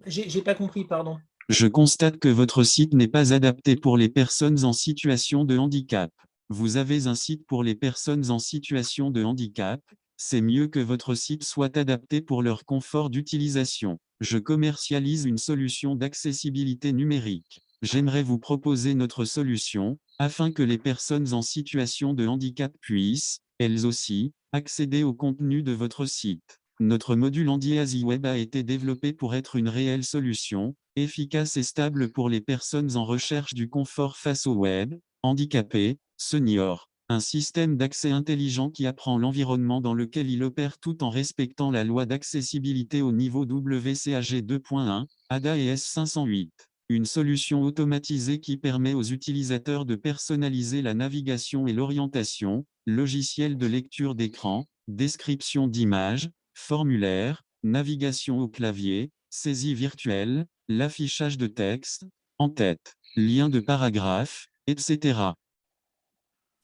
J'ai pas compris, pardon. Je constate que votre site n'est pas adapté pour les personnes en situation de handicap. Vous avez un site pour les personnes en situation de handicap, c'est mieux que votre site soit adapté pour leur confort d'utilisation. Je commercialise une solution d'accessibilité numérique. J'aimerais vous proposer notre solution, afin que les personnes en situation de handicap puissent, elles aussi, accéder au contenu de votre site. Notre module Andy Web a été développé pour être une réelle solution, efficace et stable pour les personnes en recherche du confort face au web, handicapés, seniors. Un système d'accès intelligent qui apprend l'environnement dans lequel il opère tout en respectant la loi d'accessibilité au niveau WCAG 2.1, ADA et S508. Une solution automatisée qui permet aux utilisateurs de personnaliser la navigation et l'orientation, logiciel de lecture d'écran, description d'images, formulaire, navigation au clavier, saisie virtuelle, l'affichage de texte, en-tête, lien de paragraphe, etc.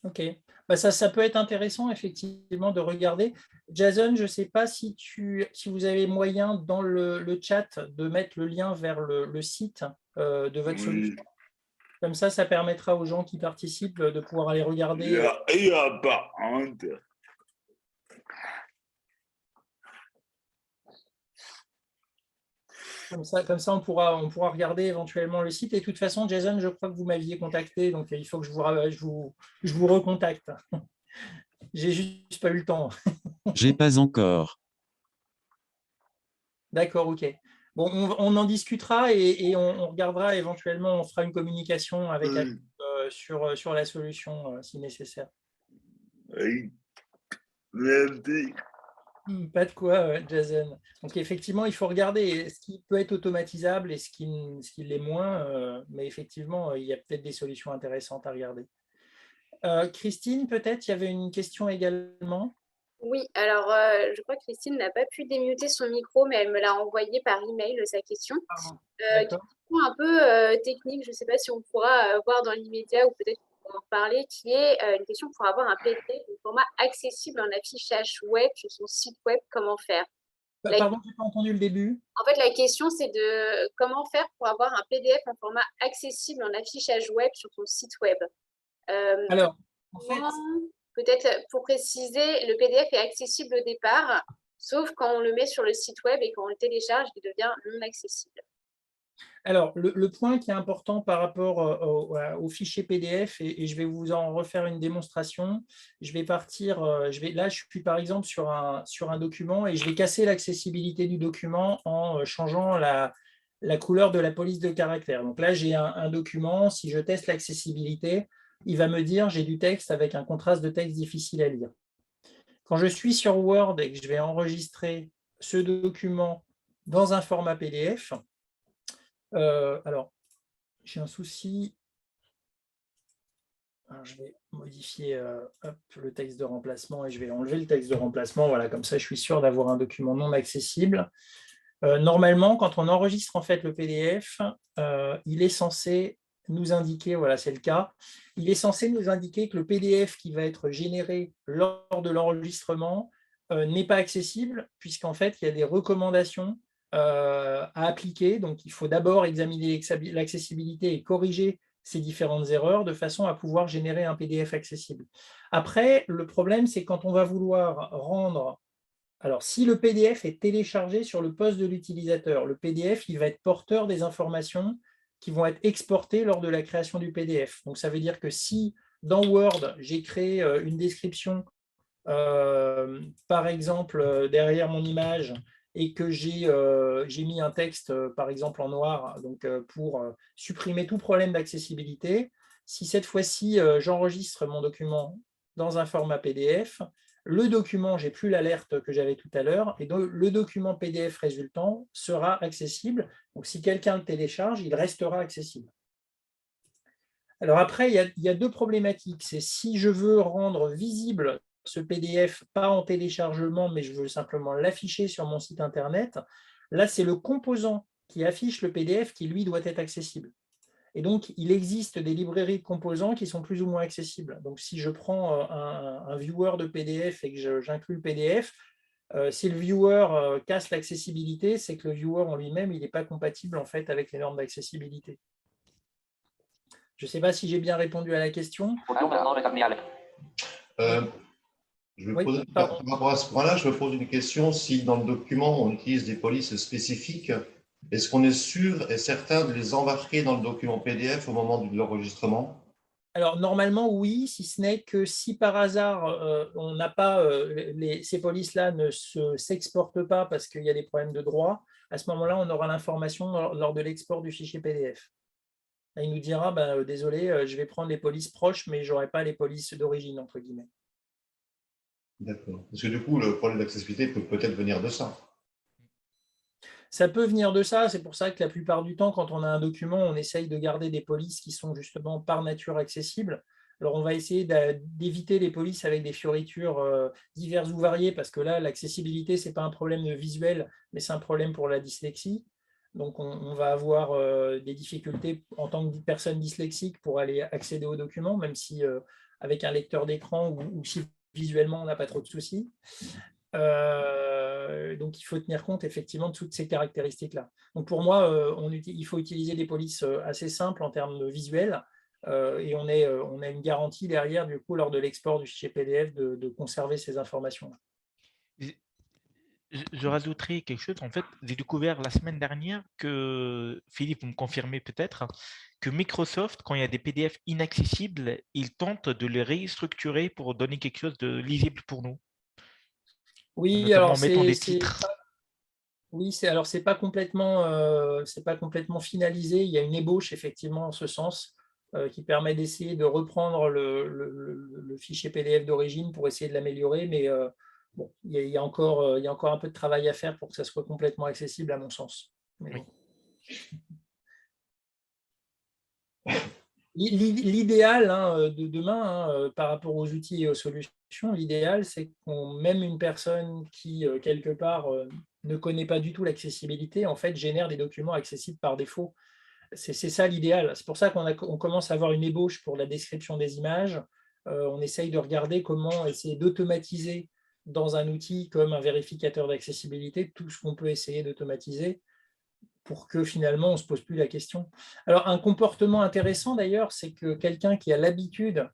Ok. Ça peut être intéressant, effectivement, de regarder. Jason, je ne sais pas si vous avez moyen dans le chat de mettre le lien vers le site de votre solution. Comme ça permettra aux gens qui participent de pouvoir aller regarder. Il n'y a pas honte. Comme ça, on pourra regarder éventuellement le site. Et de toute façon, Jason, je crois que vous m'aviez contacté, donc il faut que je vous recontacte. J'ai juste pas eu le temps. J'ai pas encore. D'accord, ok. Bon, on en discutera et on regardera éventuellement, on fera une communication avec sur la solution si nécessaire. Oui. Merci. Pas de quoi, Jason. Donc effectivement, il faut regarder ce qui peut être automatisable et ce qui l'est moins, mais effectivement, il y a peut-être des solutions intéressantes à regarder. Christine, peut-être, il y avait une question également. Oui, alors je crois que Christine n'a pas pu démuter son micro, mais elle me l'a envoyé par email, sa question. D'accord. Question un peu technique, je ne sais pas si on pourra voir dans l'immédiat ou peut-être qu'on pourra en parler, qui est une question pour avoir un PDF au format accessible en affichage web sur son site web, comment faire? Pardon, je n'ai pas entendu le début. En fait, la question, c'est de comment faire pour avoir un PDF en format accessible en affichage web sur son site web. Alors, en fait, Peut-être pour préciser, le PDF est accessible au départ, sauf quand on le met sur le site web et quand on le télécharge, il devient non accessible. alors, le point qui est important par rapport au fichier PDF, et je vais vous en refaire une démonstration, je vais partir, là je suis par exemple sur un document et je vais casser l'accessibilité du document en changeant la couleur de la police de caractère. Donc là, j'ai un document, si je teste l'accessibilité, il va me dire j'ai du texte avec un contraste de texte difficile à lire. Quand je suis sur Word et que je vais enregistrer ce document dans un format PDF, alors, j'ai un souci. Alors, je vais modifier le texte de remplacement et je vais enlever le texte de remplacement. Voilà, comme ça, je suis sûr d'avoir un document non accessible. Normalement, quand on enregistre en fait le PDF, il est censé nous indiquer, voilà, c'est le cas, il est censé nous indiquer que le PDF qui va être généré lors de l'enregistrement n'est pas accessible, puisqu'en fait, il y a des recommandations à appliquer. Donc, il faut d'abord examiner l'accessibilité et corriger ces différentes erreurs de façon à pouvoir générer un PDF accessible. Après, le problème, c'est quand on va vouloir rendre... Alors, si le PDF est téléchargé sur le poste de l'utilisateur, le PDF, il va être porteur des informations qui vont être exportées lors de la création du PDF. Donc, ça veut dire que si dans Word, j'ai créé une description, par exemple, derrière mon image, et que j'ai mis un texte, par exemple, en noir, donc, pour supprimer tout problème d'accessibilité, si cette fois-ci, j'enregistre mon document dans un format PDF, le document, je n'ai plus l'alerte que j'avais tout à l'heure, et donc le document PDF résultant sera accessible. Donc, si quelqu'un le télécharge, il restera accessible. Alors après, il y a deux problématiques. C'est si je veux rendre visible ce PDF, pas en téléchargement, mais je veux simplement l'afficher sur mon site Internet, là, c'est le composant qui affiche le PDF qui, lui, doit être accessible. Et donc, il existe des librairies de composants qui sont plus ou moins accessibles. Donc, si je prends un viewer de PDF et que j'inclus le PDF, si le viewer casse l'accessibilité, c'est que le viewer en lui-même, il n'est pas compatible en fait avec les normes d'accessibilité. Je ne sais pas si j'ai bien répondu à la question. Par rapport à ce point-là, je me pose une question. Si dans le document, on utilise des polices spécifiques, est-ce qu'on est sûr et certain de les embarquer dans le document PDF au moment de l'enregistrement? Alors, normalement, oui, si ce n'est que si par hasard, on n'a pas, ces polices-là ne s'exportent pas parce qu'il y a des problèmes de droit, à ce moment-là, on aura l'information lors de l'export du fichier PDF. Là, il nous dira, désolé, je vais prendre les polices proches, mais je n'aurai pas les polices d'origine, entre guillemets. D'accord. Parce que du coup, le problème d'accessibilité peut peut-être venir de ça. Ça peut venir de ça, c'est pour ça que la plupart du temps, quand on a un document, on essaye de garder des polices qui sont justement par nature accessibles. Alors, on va essayer d'éviter les polices avec des fioritures diverses ou variées, parce que là, l'accessibilité, ce n'est pas un problème visuel, mais c'est un problème pour la dyslexie. Donc, on va avoir des difficultés en tant que personne dyslexique pour aller accéder aux documents, même si avec un lecteur d'écran ou si visuellement, on n'a pas trop de soucis. Donc, il faut tenir compte effectivement de toutes ces caractéristiques-là. Donc, pour moi, il faut utiliser des polices assez simples en termes visuels et on a une garantie derrière, du coup, lors de l'export du fichier PDF, de conserver ces informations. Je rajouterai quelque chose. En fait, j'ai découvert la semaine dernière que, Philippe, vous me confirmez peut-être, que Microsoft, quand il y a des PDF inaccessibles, il tente de les restructurer pour donner quelque chose de lisible pour nous. Oui, notamment alors en mettant des titres. Oui, c'est pas complètement finalisé. Il y a une ébauche effectivement en ce sens. qui permet d'essayer de reprendre le fichier PDF d'origine pour essayer de l'améliorer, mais bon, il y a encore un peu de travail à faire pour que ça soit complètement accessible à mon sens. Mais bon. L'idéal de demain, par rapport aux outils et aux solutions, l'idéal, c'est qu'on même une personne qui, quelque part, ne connaît pas du tout l'accessibilité, en fait, génère des documents accessibles par défaut. C'est ça l'idéal. C'est pour ça qu'on commence à avoir une ébauche pour la description des images. On essaye de regarder comment essayer d'automatiser dans un outil comme un vérificateur d'accessibilité tout ce qu'on peut essayer d'automatiser pour que finalement on ne se pose plus la question. Alors un comportement intéressant d'ailleurs, c'est que quelqu'un qui a l'habitude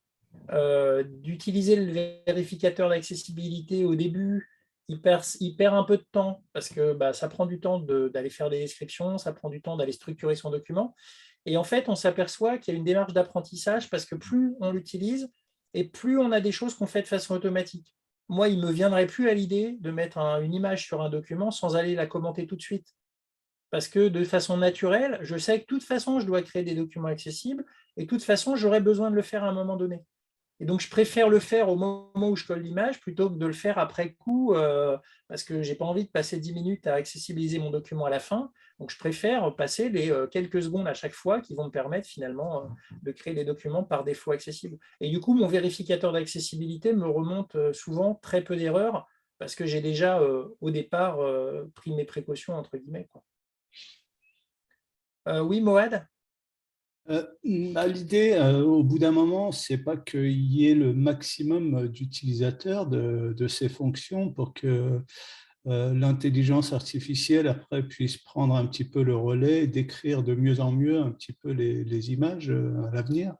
d'utiliser le vérificateur d'accessibilité au début, il perd un peu de temps parce que ça prend du temps d'aller faire des descriptions, ça prend du temps d'aller structurer son document. Et en fait, on s'aperçoit qu'il y a une démarche d'apprentissage parce que plus on l'utilise et plus on a des choses qu'on fait de façon automatique. Moi, il ne me viendrait plus à l'idée de mettre une image sur un document sans aller la commenter tout de suite. Parce que de façon naturelle, je sais que de toute façon, je dois créer des documents accessibles et de toute façon, j'aurai besoin de le faire à un moment donné. Et donc, je préfère le faire au moment où je colle l'image plutôt que de le faire après coup, parce que je n'ai pas envie de passer 10 minutes à accessibiliser mon document à la fin. Donc, je préfère passer les quelques secondes à chaque fois qui vont me permettre finalement de créer des documents par défaut accessibles. Et du coup, mon vérificateur d'accessibilité me remonte souvent très peu d'erreurs parce que j'ai déjà, au départ, pris mes précautions, entre guillemets, quoi. Oui, Moad? L'idée, au bout d'un moment, c'est pas qu'il y ait le maximum d'utilisateurs de ces fonctions pour que l'intelligence artificielle après puisse prendre un petit peu le relais et décrire de mieux en mieux un petit peu les images à l'avenir.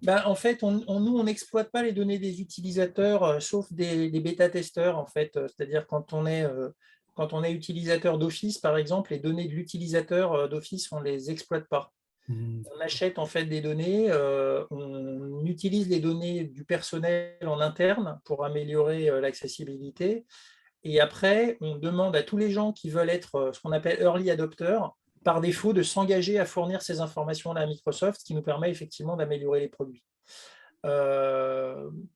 En fait, nous, on n'exploite pas les données des utilisateurs, sauf des bêta-testeurs, en fait. C'est-à-dire quand on est utilisateur d'Office, par exemple, les données de l'utilisateur d'Office, on ne les exploite pas. On achète en fait des données, on utilise les données du personnel en interne pour améliorer l'accessibilité. Et après, on demande à tous les gens qui veulent être ce qu'on appelle early adopters, par défaut, de s'engager à fournir ces informations-là à Microsoft, ce qui nous permet effectivement d'améliorer les produits.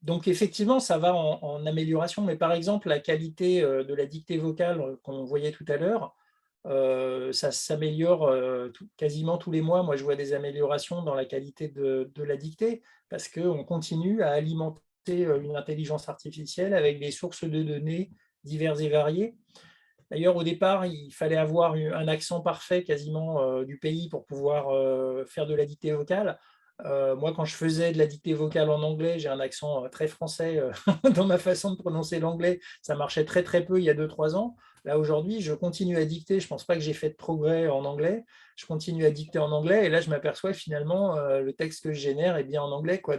Donc effectivement, ça va en amélioration, mais par exemple, la qualité de la dictée vocale qu'on voyait tout à l'heure, ça s'améliore quasiment tous les mois. Moi, je vois des améliorations dans la qualité de la dictée parce qu'on continue à alimenter une intelligence artificielle avec des sources de données diverses et variées. D'ailleurs, au départ, il fallait avoir un accent parfait quasiment du pays pour pouvoir faire de la dictée vocale. Moi, quand je faisais de la dictée vocale en anglais, j'ai un accent très français dans ma façon de prononcer l'anglais. Ça marchait très très peu il y a 2-3 ans. Là, aujourd'hui, je continue à dicter. Je ne pense pas que j'ai fait de progrès en anglais. Je continue à dicter en anglais. Et là, je m'aperçois finalement, le texte que je génère est bien en anglais, quoi.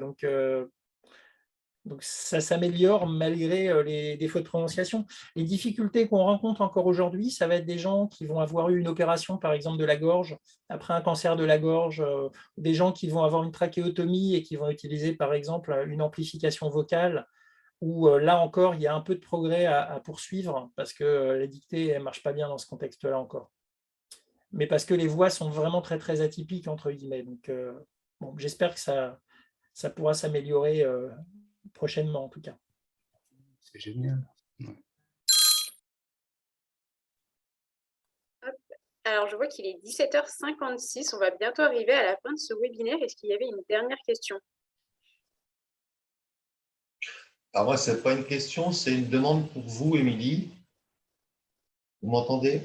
Donc ça s'améliore malgré les défauts de prononciation. Les difficultés qu'on rencontre encore aujourd'hui, ça va être des gens qui vont avoir eu une opération, par exemple de la gorge, après un cancer de la gorge, des gens qui vont avoir une trachéotomie et qui vont utiliser par exemple une amplification vocale, où là encore, il y a un peu de progrès à poursuivre, parce que la dictée ne marche pas bien dans ce contexte-là encore. Mais parce que les voix sont vraiment très très atypiques, entre guillemets. Donc, bon, j'espère que ça pourra s'améliorer prochainement en tout cas. C'est génial. Ouais. Alors, je vois qu'il est 17h56. On va bientôt arriver à la fin de ce webinaire. Est-ce qu'il y avait une dernière question? Alors moi, ce n'est pas une question, c'est une demande pour vous, Émilie. Vous m'entendez?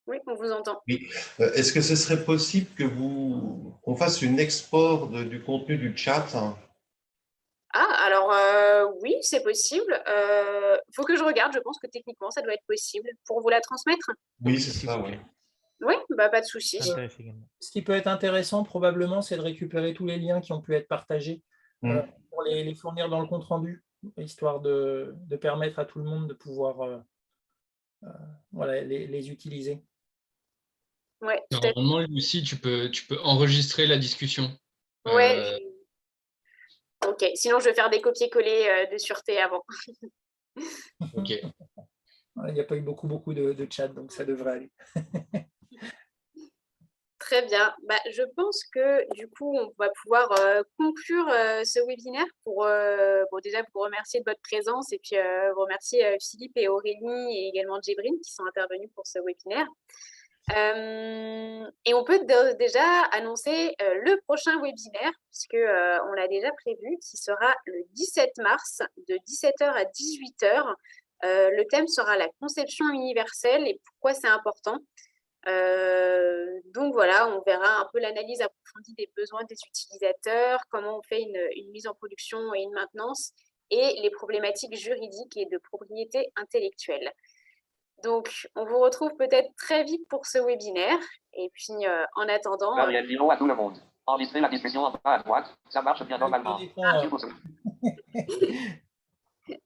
Oui, on vous entend. Oui. Est-ce que ce serait possible qu'on fasse une export du contenu du chat? Ah, alors oui, c'est possible. Faut que je regarde. Je pense que techniquement, ça doit être possible. Pour vous la transmettre? Oui, c'est ça, oui. Oui, pas de souci. Ce qui peut être intéressant, probablement, c'est de récupérer tous les liens qui ont pu être partagés pour les fournir dans le compte-rendu, histoire de permettre à tout le monde de pouvoir voilà, les utiliser. Ouais, normalement, Lucie, tu peux enregistrer la discussion. Ouais. Ok, sinon je vais faire des copier-coller de sûreté avant. Ok. Il n'y a pas eu beaucoup de chat, donc ça devrait aller. Très bien. Je pense que du coup, on va pouvoir conclure ce webinaire pour déjà vous remercier de votre présence et puis vous remercier Philippe et Aurélie et également Djibril qui sont intervenus pour ce webinaire. Et on peut déjà annoncer le prochain webinaire, puisque on l'a déjà prévu, qui sera le 17 mars de 17h à 18h. Le thème sera la conception universelle et pourquoi c'est important. Donc voilà, on verra un peu l'analyse approfondie des besoins des utilisateurs, comment on fait une mise en production et une maintenance, et les problématiques juridiques et de propriété intellectuelle. Donc, on vous retrouve peut-être très vite pour ce webinaire. Et puis, en attendant... Gabriel Villon à tout le monde. Enregistrer la discussion en bas à droite. Ça marche bien normalement.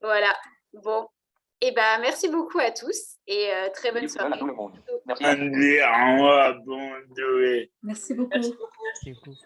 Voilà. Bon. Eh ben, merci beaucoup à tous et très bonne soirée. Merci. Merci beaucoup. Merci beaucoup. Merci beaucoup.